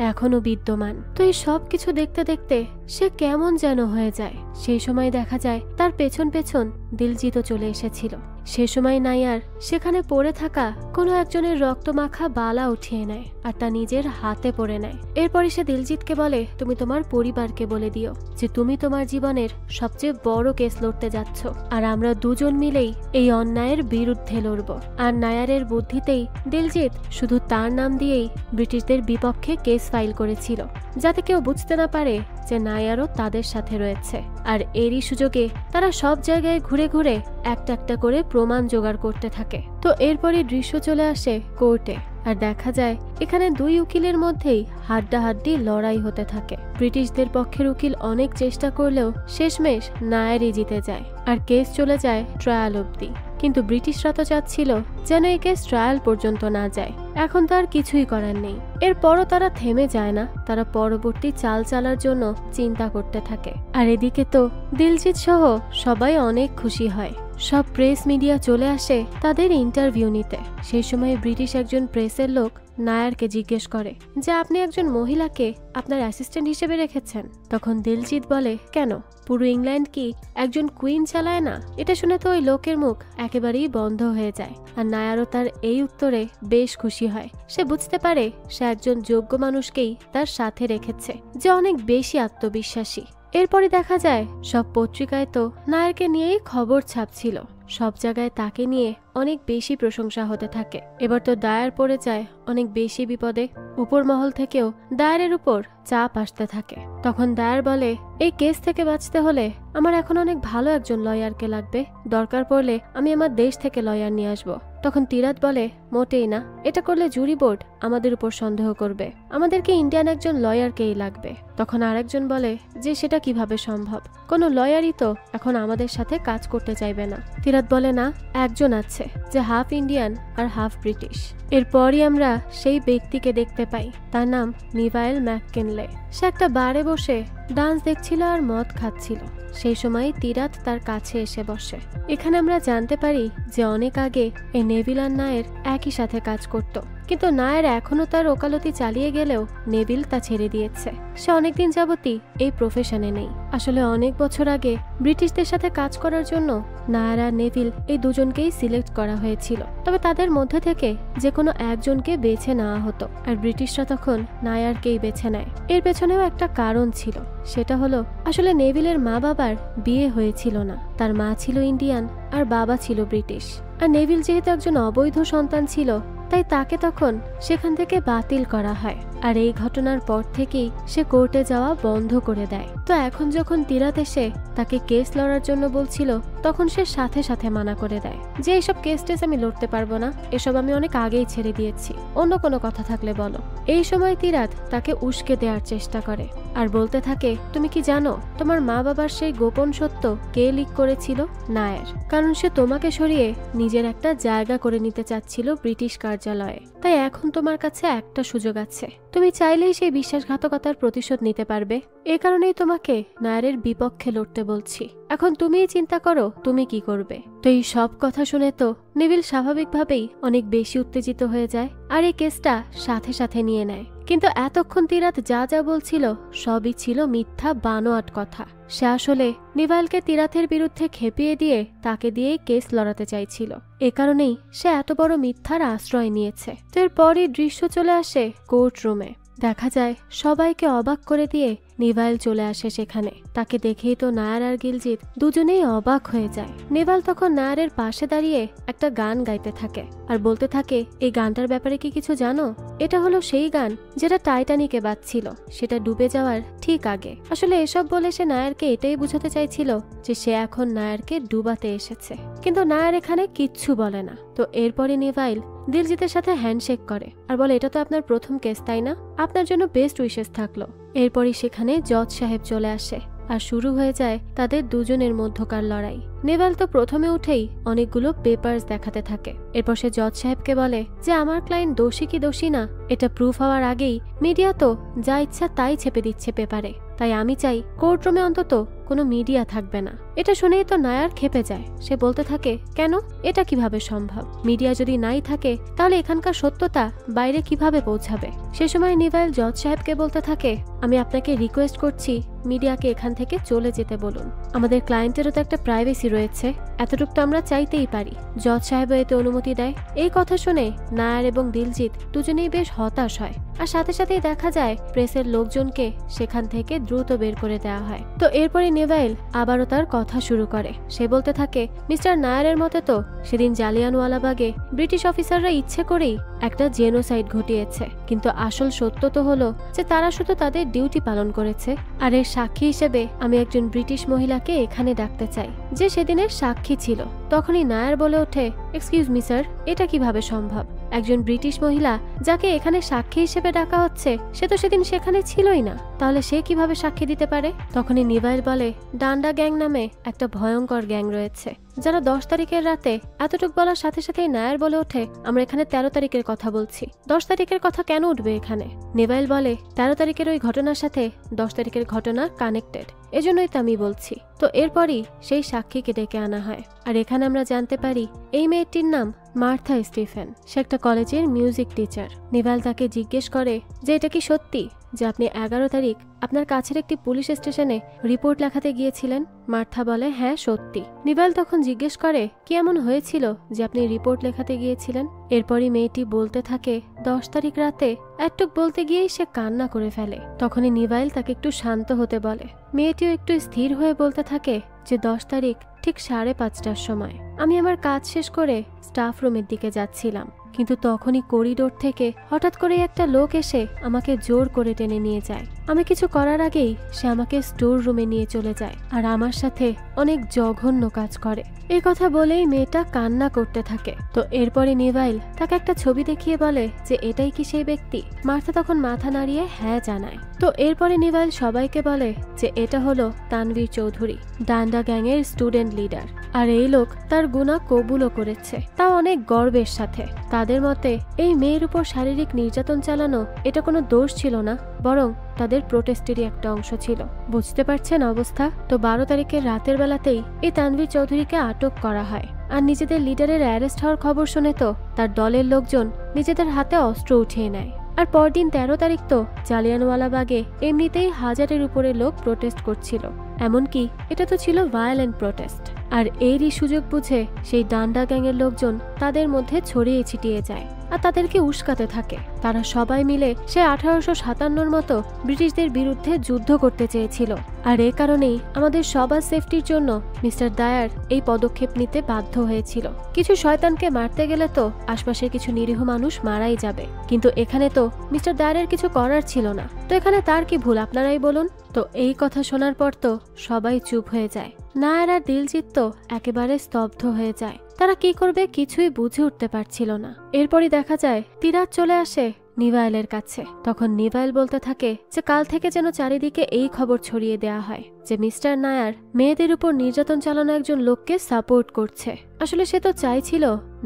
এখনো বিদ্যমান। তো এই সব কিছু দেখতে দেখতে সে কেমন যেন হয়ে যায়। সেই সময় দেখা যায় তার পেছন পেছন দিলজিৎও চলে এসেছিল। সে সময় নায়ার সেখানে পড়ে থাকা কোনো একজনের রক্তমাখা বালা উঠিয়ে নেয় আর তা নিজের হাতে পরে নেয়। এরপরে সে দিলজিৎকে বলে, তুমি তোমার পরিবারকে বলে দিও যে তুমি তোমার জীবনের সবচেয়ে বড় কেস লড়তে যাচ্ছ, আর আমরা দুজন মিলেই এই অন্যায়ের বিরুদ্ধে লড়ব। আর নায়ারের বুদ্ধিতেই দিলজিৎ শুধু তার নাম দিয়েই ব্রিটিশদের বিপক্ষে কেস ফাইল করেছিল, যাতে কেউ বুঝতে না পারে যে নায়ারও তাদের সাথে রয়েছে। আর এরই সুযোগে তারা সব জায়গায় ঘুরে ঘুরে একটা একটা করে প্রমাণ জোগাড় করতে থাকে। তো এরপরই দৃশ্য চলে আসে কোর্টে। আর দেখা যায় এখানে দুই উকিলের মধ্যেই হাড্ডাহাড্ডি লড়াই হতে থাকে। ব্রিটিশদের পক্ষের উকিল অনেক চেষ্টা করলেও শেষমেশ নায়ারই জিতে যায় আর কেস চলে যায় ট্রায়াল অবধি। কিন্তু ব্রিটিশরা তো চাচ্ছিল যেন এই কেস ট্রায়াল পর্যন্ত না যায়। এখন তো আর কিছুই করার নেই। এরপরও তারা থেমে যায় না, তারা পরবর্তী চাল চালার জন্য চিন্তা করতে থাকে। আর এদিকে তো দিলজিৎ সহ সবাই অনেক খুশি হয়। সব প্রেস মিডিয়া চলে আসে তাদের ইন্টারভিউ নিতে। সেই সময় ব্রিটিশ একজন প্রেসের লোক নায়ারকে জিজ্ঞেস করে যে আপনি একজন মহিলাকে আপনার অ্যাসিস্ট্যান্ট হিসেবে রেখেছেন। তখন দিলজিৎ বলে, কেন, পুরো ইংল্যান্ড কি একজন কুইন চালায় না? এটা শুনে তো ওই লোকের মুখ একেবারেই বন্ধ হয়ে যায়। আর নায়ারও তার এই উত্তরে বেশ খুশি হয়। সে বুঝতে পারে সে একজন যোগ্য মানুষকেই তার সাথে রেখেছে, যে অনেক বেশি আত্মবিশ্বাসী। এরপরে দেখা যায় সব পত্রিকায় তো নায়ারকে নিয়েই খবর ছাপছিল। সব জায়গায় তাকে নিয়ে অনেক বেশি প্রশংসা হতে থাকে। এবার তো দায়ার পড়ে যায় অনেক বেশি বিপদে। উপর মহল থেকেও দায়ারের উপর চাপ আসতে থাকে। তখন দায়ার বলে, এই কেস থেকে বাঁচতে হলে আমার এখন অনেক ভালো একজন লয়ারকে লাগবে। দরকার পড়লে আমি আমার দেশ থেকে লয়ার নিয়ে আসবো। তখন তিরাত বলে, মোটেই না, এটা করলে জুরি বোর্ড আমাদের উপর সন্দেহ করবে। আমাদেরকে ইন্ডিয়ান একজন লয়ারকেই লাগবে। তখন আরেকজন বলে যে সেটা কিভাবে সম্ভব, কোনো লয়ারই তো এখন আমাদের সাথে কাজ করতে চাইবে না। তিরাত বলে, না, একজন আছে যে হাফ ইন্ডিয়ান আর হাফ ব্রিটিশ। এরপরই আমরা সেই ব্যক্তিকে দেখতে পাই, তার নাম নিভাইল ম্যাককিনলে। সে একটা বারে বসে ডান্স দেখছিল আর মদ খাচ্ছিল। সেই সময় তিরাত তার কাছে এসে বসে। এখানে আমরা জানতে পারি যে অনেক আগে এই নেভিল আর নায়ের একই সাথে কাজ করত, কিন্তু নায়ের এখনো তার ওকালতি চালিয়ে গেলেও নেভিল তা ছেড়ে দিয়েছে। সে অনেকদিন যাবতই এই প্রফেশনে নেই। আসলে অনেক বছর আগে ব্রিটিশদের সাথে কাজ করার জন্য নায়ার আর নেভিল এই দুজনকেই সিলেক্ট করা হয়েছিল। তবে তাদের মধ্যে থেকে যে কোনো একজনকে বেছে নেওয়া হতো, আর ব্রিটিশরা তখন নায়ারকেই বেছে নেয়। এর পেছনেও একটা কারণ ছিল, সেটা হলো আসলে নেভিলের মা বাবার বিয়ে হয়েছিল না। তার মা ছিল ইন্ডিয়ান আর বাবা ছিল ব্রিটিশ। আর নেভিল যেহেতু একজন অবৈধ সন্তান ছিল, তাই তাকে তখন সেখান থেকে বাতিল করা হয়। আর এই ঘটনার পর থেকেই সে কোর্টে যাওয়া বন্ধ করে দেয়। তো এখন যখন তিরাত এসে তাকে কেস লড়ার জন্য বলছিল, তখন সে সাথে সাথে মানা করে দেয় যে এইসব কেস টেস আমি লড়তে পারবো না, এসব আমি অনেক আগেই ছেড়ে দিয়েছি, অন্য কোনো কথা থাকলে বলো। এই সময় তিরাত তাকে উস্কে দেওয়ার চেষ্টা করে আর বলতে থাকে, তুমি কি জানো তোমার মা বাবার সেই গোপন সত্য কে লিক করেছিল? নায়ার। কারণ সে তোমাকে সরিয়ে নিজের একটা জায়গা করে নিতে চাচ্ছিল ব্রিটিশ কার্যালয়ে। তাই এখন তোমার কাছে একটা সুযোগ আছে, তুমি চাইলেই সেই বিশ্বাসঘাতকতার প্রতিশোধ নিতে পারবে। এ কারণেই তোমাকে নায়ারের বিপক্ষে লড়তে বলছি। এখন তুমিই চিন্তা করো তুমি কি করবে। তো এই সব কথা শুনে তো নেভিল স্বাভাবিকভাবেই অনেক বেশি উত্তেজিত হয়ে যায় আর এই কেসটা সাথে সাথে নিয়ে নেয়। কিন্তু এতক্ষণ তিরাত যা যা বলছিল সবই ছিল মিথ্যা বানোয়াট কথা। সে আসলে নিভাইলকে তিরাথের বিরুদ্ধে খেপিয়ে দিয়ে তাকে দিয়ে কেস লড়াতে চাইছিল। এ কারণেই সে এত বড় মিথ্যার আশ্রয় নিয়েছে। তো এরপরই দৃশ্য চলে আসে কোর্ট রুমে। দেখা যায় সবাইকে অবাক করে দিয়ে নিভাইল চলে আসে সেখানে। তাকে দেখেই তো নায়ার আর গিলজিৎ দুজনেই অবাক হয়ে যায়। নিভাইল তখন নায়ারের পাশে দাঁড়িয়ে একটা গান গাইতে থাকে আর বলতে থাকে, এই গানটার ব্যাপারে কি কিছু জানো? এটা হলো সেই গান যেটা টাইটানিকে বাজছিল, সেটা ডুবে যাওয়ার ঠিক আগে। আসলে এসব বলে সে নায়ারকে এটাই বুঝাতে চাইছিল যে সে এখন নায়ারকে ডুবাতে এসেছে। কিন্তু নায়ার এখানে কিচ্ছু বলে না। তো এরপরে নিভাইল দিলজিতের সাথে হ্যান্ডশেক করে আর বলে, এটা তো আপনার প্রথম কেস তাই না? আপনার জন্য বেস্ট উইশেস থাকলো। এরপরই সেখানে জজ সাহেব চলে আসে আর শুরু হয়ে যায় তাদের দুজনের মধ্যকার লড়াই। নেভাল তো প্রথমে উঠেই অনেকগুলো পেপারস দেখাতে থাকে। এরপর সে জজ সাহেবকে বলে যে আমার ক্লায়েন্ট দোষী কি দোষী না এটা প্রুফ হওয়ার আগেই মিডিয়া তো যা ইচ্ছা তাই ছেপে দিচ্ছে পেপারে। তাই আমি চাই কোর্টরুমে অন্তত কোনো মিডিয়া থাকবে না। এটা শুনেই তো নায়ার খেপে যায়। সে বলতে থাকে, কেন, এটা কিভাবে সম্ভব? মিডিয়া যদি নাই থাকে তাহলে এখানকার সত্যতা বাইরে কিভাবে পৌঁছাবে? সে সময় নিভাইল জজ সাহেবকে বলতে থাকে, আমি আপনাকে রিকোয়েস্ট করছি মিডিয়াকে এখান থেকে চলে যেতে বলুন। আমাদের ক্লায়েন্টেরও তো একটা প্রাইভেসি রয়েছে, এতটুকু তো আমরা চাইতেই পারি। জজ সাহেবও এতে অনুমতি দেয়। এই কথা শুনে নায়ার এবং দিলজিৎ দুজনেই বেশ হতাশ হয় আর সাথে সাথেই দেখা যায় প্রেসের লোকজনকে সেখান থেকে দ্রুত বের করে দেওয়া হয়। তো এরপরে নিভাইল আবারও তার কথা শুরু করে। সে বলতে থাকে, মিস্টার নায়ারের মতে তো সেদিন জালিয়ানওয়ালাবাগে ব্রিটিশ অফিসাররা ইচ্ছে করেই একটা জেনোসাইড ঘটিয়েছে, কিন্তু আসল সত্য তো হলো যে তারা শুধু তাদের ডিউটি পালন করেছে। আর এর সাক্ষী হিসেবে আমি একজন ব্রিটিশ মহিলাকে এখানে ডাকতে চাই যে সেদিনের সাক্ষী ছিল। তখনই নায়ার বলে ওঠে, এক্সকিউজ মি স্যার, এটা কিভাবে সম্ভব? একজন ব্রিটিশ মহিলা যাকে এখানে সাক্ষী হিসেবে ডাকা হচ্ছে সে তো সেদিন সেখানে ছিলই না, তাহলে সে কিভাবে সাক্ষী দিতে পারে? তখনই নিভাইল বলে, ডান্ডা গ্যাং নামে একটা ভয়ঙ্কর গ্যাং রয়েছে, যারা 10 তারিখের রাতে এতটুক বলার সাথে সাথেই নায়ার বলে ওঠে, আমরা এখানে 13 তারিখের কথা বলছি, 10 তারিখের কথা কেন উঠবে এখানে? নিভাইল বলে, 13 তারিখের ওই ঘটনার সাথে 10 তারিখের ঘটনা কানেক্টেড, এজন্যই তো আমি বলছি। তো এরপরই সেই সাক্ষীকে ডেকে আনা হয়, আর এখানে আমরা জানতে পারি এই মেয়েটির নাম মার্থা স্টিফেন। সে একটা কলেজের মিউজিক টিচার। নিভাইল তাকে জিজ্ঞেস করে যে এটা কি সত্যি যে আপনি 11 তারিখ আপনার কাছের একটি পুলিশ স্টেশনে রিপোর্ট লেখাতে গিয়েছিলেন? মার্থা বলে, হ্যাঁ সত্যি। নিভাইল তখন জিজ্ঞেস করে, কি এমন হয়েছিল যে আপনি রিপোর্ট লেখাতে গিয়েছিলেন? এরপরই মেয়েটি বলতে থাকে 10 তারিখ রাতে একটুক বলতে গিয়েই সে কান্না করে ফেলে। তখনই নিভাইল তাকে একটু শান্ত হতে বলে। মেয়েটিও একটু স্থির হয়ে বলতে থাকে যে 10 তারিখ ঠিক 5:30টার সময় আমি আমার কাজ শেষ করে স্টাফ রুমের দিকে যাচ্ছিলাম, কিন্তু তখনই করিডোর থেকে হঠাৎ করে একটা লোক এসে আমাকে জোর করে টেনে নিয়ে যায়। আমি কিছু করার আগেই সে আমাকে স্টোর রুমে নিয়ে চলে যায় আর আমার সাথে অনেক জঘন্য কাজ করে। এই কথা বলেই মেয়েটা কান্না করতে থাকে। তো এরপরে নিভাইল তাকে একটা ছবি দেখিয়ে বলে যে এটাই কি সেই ব্যক্তি? মার্থা তখন মাথা নাড়িয়ে হ্যাঁ জানায়। তো এরপরে নিভাইল সবাইকে বলে যে এটা হলো তানভীর চৌধুরী, ডান্ডা গ্যাংয়ের স্টুডেন্ট লিডার, আর এই লোক তার গুনাহ কবুলও করেছে, তাও অনেক গর্বের সাথে। তাদের মতে এই মেয়ের উপর শারীরিক নির্যাতন চালানো এটা কোনো দোষ ছিল না, বরং তাদের প্রোটেস্টেরই একটা অংশ ছিল। বুঝতে পারছেন অবস্থা? তো 12 তারিখের রাতের বেলাতেই এই তানভীর চৌধুরীকে আটক করা হয়, আর নিজেদের লিডারের অ্যারেস্ট হওয়ার খবর শুনে তো তার দলের লোকজন নিজেদের হাতে অস্ত্র উঠিয়ে নেয়। আর পরদিন 13 তারিখ তো জালিয়ানওয়ালাবাগে এমনিতেই 1000-এর উপরে লোক প্রোটেস্ট করছিল, এমনকি এটা তো ছিল ভায়োলেন্ট প্রোটেস্ট। আর এরই সুযোগ বুঝে সেই ডান্ডা গ্যাংয়ের লোকজন তাদের মধ্যে ছড়িয়ে ছিটিয়ে যায় আর তাদেরকে উস্কাতে থাকে। তারা সবাই মিলে সে 1857-র মতো ব্রিটিশদের বিরুদ্ধে যুদ্ধ করতে চেয়েছিল, আর এ কারণেই আমাদের সবার সেফটির জন্য মিস্টার ডায়ার এই পদক্ষেপ নিতে বাধ্য হয়েছিল। কিছু শয়তানকে মারতে গেলে তো আশপাশের কিছু নিরীহ মানুষ মারাই যাবে, কিন্তু এখানে তো মিস্টার ডায়ারের কিছু করার ছিল না, তো এখানে তার কি ভুল আপনারাই বলুন? তো এই কথা শোনার পর তো সবাই চুপ হয়ে যায়। নায়ার আর দিলজিৎ তো একেবারে স্তব্ধ হয়ে যায়, তারা কি করবে কিছুই বুঝে উঠতে পারছিল না। এরপরই দেখা যায় তিরাত চলে আসে নিভাইলের কাছে। তখন নিভাইল বলতে থাকে যে কাল থেকে যেন চারিদিকে এই খবর ছড়িয়ে দেয়া হয় যে মিস্টার নায়ার মেয়েদের উপর নির্যাতন চালানো একজন লোককে সাপোর্ট করছে। আসলে সে তো চাইছিল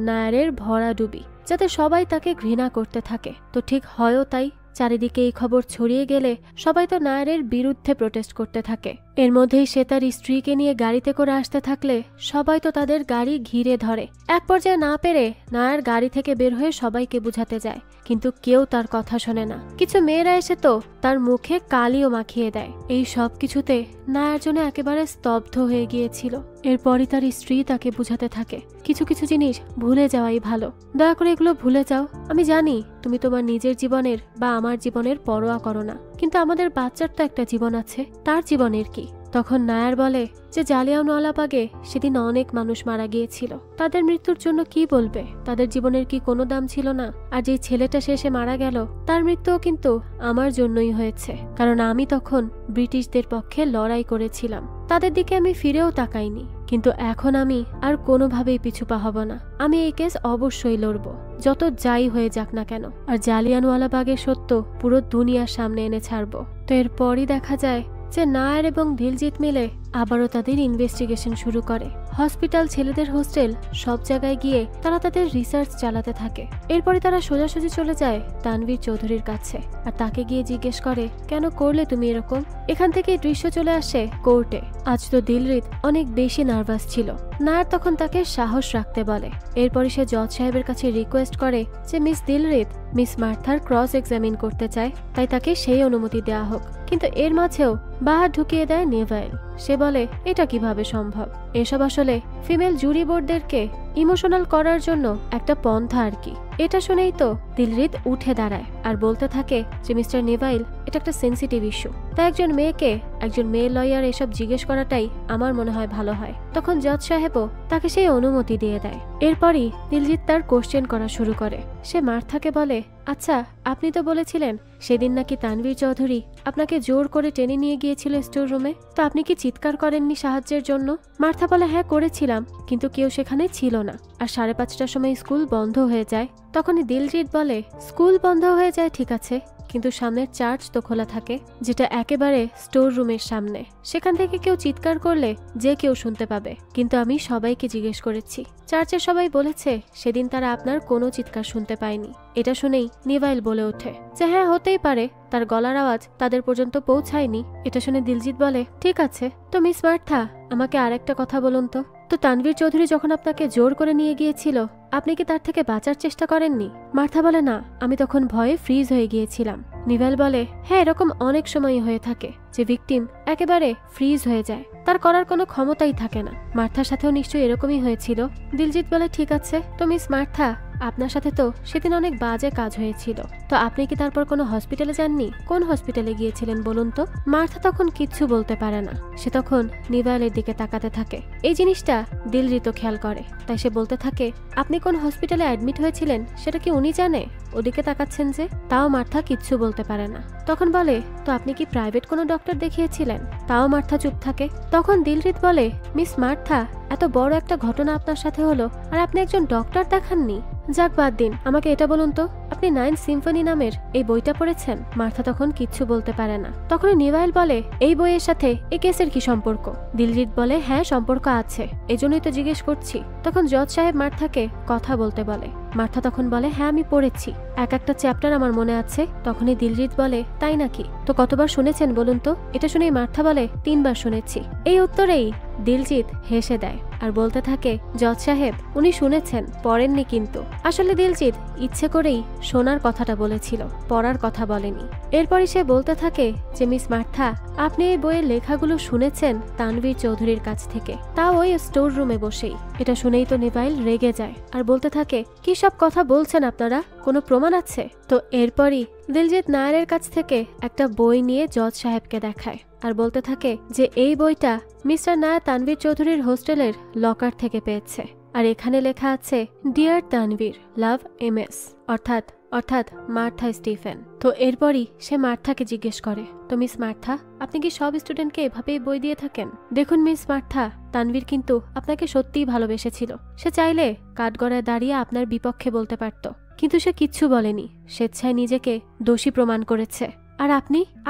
নায়ারের ভরাডুবি, যাতে সবাই তাকে ঘৃণা করতে থাকে। তো ঠিক হয়ও তাই, চারিদিকে এই খবর ছড়িয়ে গেলে সবাই তো নায়ারের বিরুদ্ধে প্রোটেস্ট করতে থাকে। এর মধ্যেই সে তার স্ত্রীকে নিয়ে গাড়িতে করে আসতে থাকলে সবাই তো তাদের গাড়ি ঘিরে ধরে। এক পর্যায়ে না পেরে নায়ার গাড়ি থেকে বের হয়ে সবাইকে বুঝাতে যায়, কিন্তু কেউ তার কথা শোনে না। কিছু মেয়েরা এসে তো তার মুখে কালিও মাখিয়ে দেয়। এই সব কিছুতে নায়ার জন্য একেবারে স্তব্ধ হয়ে গিয়েছিল। এরপরই তার স্ত্রী তাকে বুঝাতে থাকে কিছু কিছু জিনিস ভুলে যাওয়াই ভালো, দয়া করে এগুলো ভুলে যাও। আমি জানি তুমি তোমার নিজের জীবনের বা আমার জীবনের পরোয়া করো না, কিন্তু আমাদের বাচ্চার তো একটা জীবন আছে, তার জীবনের কি? তখন নায়ার বলে যে জালিয়ানওয়ালাবাগে সেদিন অনেক মানুষ মারা গিয়েছিল, তাদের মৃত্যুর জন্য কি বলবে? তাদের জীবনের কি কোনো দাম ছিল না? আর যে ছেলেটা শেষে মারা গেল তার মৃত্যুও কিন্তু আমার জন্যই হয়েছে, কারণ আমি তখন ব্রিটিশদের পক্ষে লড়াই করেছিলাম, তাদের দিকে আমি ফিরেও তাকাইনি। কিন্তু এখন আমি আর কোনোভাবেই পিছু পা হব না, আমি এই কেস অবশ্যই লড়ব, যত যাই হয়ে যাক না কেন। আর জালিয়ানওয়ালাবাগের সত্য পুরো দুনিয়ার সামনে এনে ছাড়ব। তো এরপরই দেখা যায় যে নায়ার এবং দিলজিৎ মিলে আবারও তাদের ইনভেস্টিগেশন শুরু করে। হসপিটাল, ছেলেদের হোস্টেল, সব জায়গায় গিয়ে তারা তাদের রিসার্চ চালাতে থাকে। এরপরে তারা সোজাসুজি চলে যায় তানভীর চৌধুরীর কাছে আর তাকে গিয়ে জিজ্ঞেস করে, কেন করলে তুমি এরকম? এখান থেকে দৃশ্য চলে আসে কোর্টে। আজ তো দিলজিৎ অনেক বেশি নার্ভাস ছিল। নায়ার তখন তাকে সাহস রাখতে বলে। এরপরে সে জজ সাহেবের কাছে রিকোয়েস্ট করে যে মিস দিলজিৎ মিস মার্থার ক্রস এক্সামিন করতে চায়, তাই তাকে সেই অনুমতি দেওয়া হোক। কিন্তু এর মাঝেও বাহার ঢুকিয়ে দেয় নিভাইল। সে বলে এটা কিভাবে সম্ভব? এসব আসলে ফিমেল জুরি বোর্ডদেরকে ইমোশনাল করার জন্য একটা পন্থা আর কি। এটা শুনেই তো দিলজিৎ উঠে দাঁড়ায় আর বলতে থাকে যে মিস্টার নিভাইল, এটা একটা সেন্সিটিভ ইস্যু, তাই একজন মেয়েকে, একজন মেয়ে লয়ার এসব জিজ্ঞেস করাটাই আমার মনে হয় ভালো হয়। তখন জজ সাহেবও তাকে সেই অনুমতি দিয়ে দেয়। এরপরই দিলজিৎ তার কোশ্চেন করা শুরু করে। সে মার্থাকে বলে, আচ্ছা আপনি তো বলেছিলেন সেদিন নাকি তানভীর চৌধুরী আপনাকে জোর করে টেনে নিয়ে গিয়েছিল স্টোর রুমে, তো আপনি কি চিৎকার করেননি সাহায্যের জন্য? মার্থা বলে হ্যাঁ করেছিলাম, কিন্তু কেউ সেখানে ছিল না, আর 5:30টার সময় স্কুল বন্ধ হয়ে যায়। তখনই দিলজিৎ বলে স্কুল বন্ধ হয়ে যায় ঠিক আছে, কিন্তু সামনের চার্চ তো খোলা থাকে, যেটা একেবারে স্টোর রুমের সামনে। সেখান থেকে কেউ চিৎকার করলে যে কেউ শুনতে পাবে, কিন্তু আমি সবাইকে জিজ্ঞেস করেছি, চার্চের সবাই বলেছে সেদিন তারা আপনার কোনো চিৎকার শুনতে পায়নি। এটা শুনেই নিভাইল বলে ওঠে যে হ্যাঁ হতেই পারে, তার গলার আওয়াজ তাদের পর্যন্ত পৌঁছায়নি। এটা শুনে দিলজিৎ বলে ঠিক আছে, তো মিস মার্থা আমাকে আরেকটা কথা বলুন তো তানভীর চৌধুরী যখন আপনাকে জোর করে নিয়ে গিয়েছিল, আপনি কি তার থেকে বাঁচার চেষ্টা করেননি? মার্থা বলে না, আমি তখন ভয়ে ফ্রিজ হয়ে গিয়েছিলাম। নিভাইল বলে হ্যাঁ এরকম অনেক সময়ই হয়ে থাকে যে ভিকটিম একেবারে ফ্রিজ হয়ে যায়, তার করার কোনো ক্ষমতাই থাকে না। মার্থার সাথেও নিশ্চয়ই এরকমই হয়েছিল। দিলজিৎ বলে ঠিক আছে, তো মিস মার্থা আপনার সাথে তো সেদিন অনেক বাজে কাজ হয়েছিল, তো আপনি কি তারপর কোনো হসপিটালে যাননি? কোন হসপিটালে গিয়েছিলেন বলুন তো? মার্থা তখন কিচ্ছু বলতে পারে না, সে তখন নিভাইলের দিকে তাকাতে থাকে। এই জিনিসটা দিলজিৎও খেয়াল করে, তাই সে বলতে থাকে আপনি কোন হসপিটালে অ্যাডমিট হয়েছিলেন সেটা কি উনি জানে? ওদিকে তাকাচ্ছেন যে। তাও মার্থা কিচ্ছু বলতে পারে না। তখন বলে তো আপনি কি প্রাইভেট কোনো ডক্টর দেখিয়েছিলেন? তাও মার্থা চুপ থাকে। তখন দিলজিৎ বলে মিস মার্থা, এত বড় একটা ঘটনা আপনার সাথে হলো আর আপনি একজন ডক্টর দেখাননি? যাক বাদ দিন, আমাকে এটা বলুন তো, আপনি 9 সিম্ফনি নামের এই বইটা পড়েছেন? মার্থা তখন কিচ্ছু বলতে পারে না। তখন নিভাইল বলে এই বইয়ের সাথে এই কেসের কি সম্পর্ক? দিলজিৎ বলে হ্যাঁ সম্পর্ক আছে, এজন্যই তো জিজ্ঞেস করছি। তখন জজ সাহেব মার্থাকে কথা বলতে বলে। মার্থা তখন বলে হ্যাঁ আমি পড়েছি, একটা চ্যাপ্টার আমার মনে আছে। তখনই দিলজিৎ বলে তাই নাকি, তো কতবার শুনেছেন বলুন তো? এটা শুনেই মার্থা বলে 3 বার শুনেছি। এই উত্তরেই দিলজিৎ হেসে দেয় আর বলতে থাকে জজ সাহেব উনি শুনেছেন, পড়েননি কিন্তু। আসলে দিলজিৎ ইচ্ছে করেই শোনার কথাটা বলেছিল, পড়ার কথা বলেনি। এরপরই সে বলতে থাকে যে মিস মার্থা, আপনি এই বইয়ের লেখাগুলো শুনেছেন তানভীর চৌধুরীর কাছ থেকে, তাও ওই স্টোর রুমে বসেই। এটা শুনেই তো নিভাইল রেগে যায় আর বলতে থাকে কি সব কথা বলছেন আপনারা, কোনো প্রমাণ আছে? তো এরপরই দিলজিৎ নায়ারের কাছ থেকে একটা বই নিয়ে জজ সাহেবকে দেখায় আর বলতে থাকে যে এই বইটা মিস্টার নায়ার তানভীর চৌধুরীর হোস্টেলের লকার থেকে পেয়েছে, আর এখানে লেখা আছে ডিয়ার তানভীর, লাভ MS, অর্থাৎ মার্থা স্টিফেন। তো এরপরই সে মার্থাকে জিজ্ঞেস করে তো মিস মার্থা, আপনি কি সব স্টুডেন্টকে এভাবেই বই দিয়ে থাকেন? দেখুন মিস মার্থা, তানভীর কিন্তু আপনাকে সত্যিই ভালোবেসেছিল। সে চাইলে কাঠগড়ায় দাঁড়িয়ে আপনার বিপক্ষে বলতে পারত, কিন্তু সে কিচ্ছু বলেনি, স্বেচ্ছায় নিজেকে দোষী প্রমাণ করেছে। আর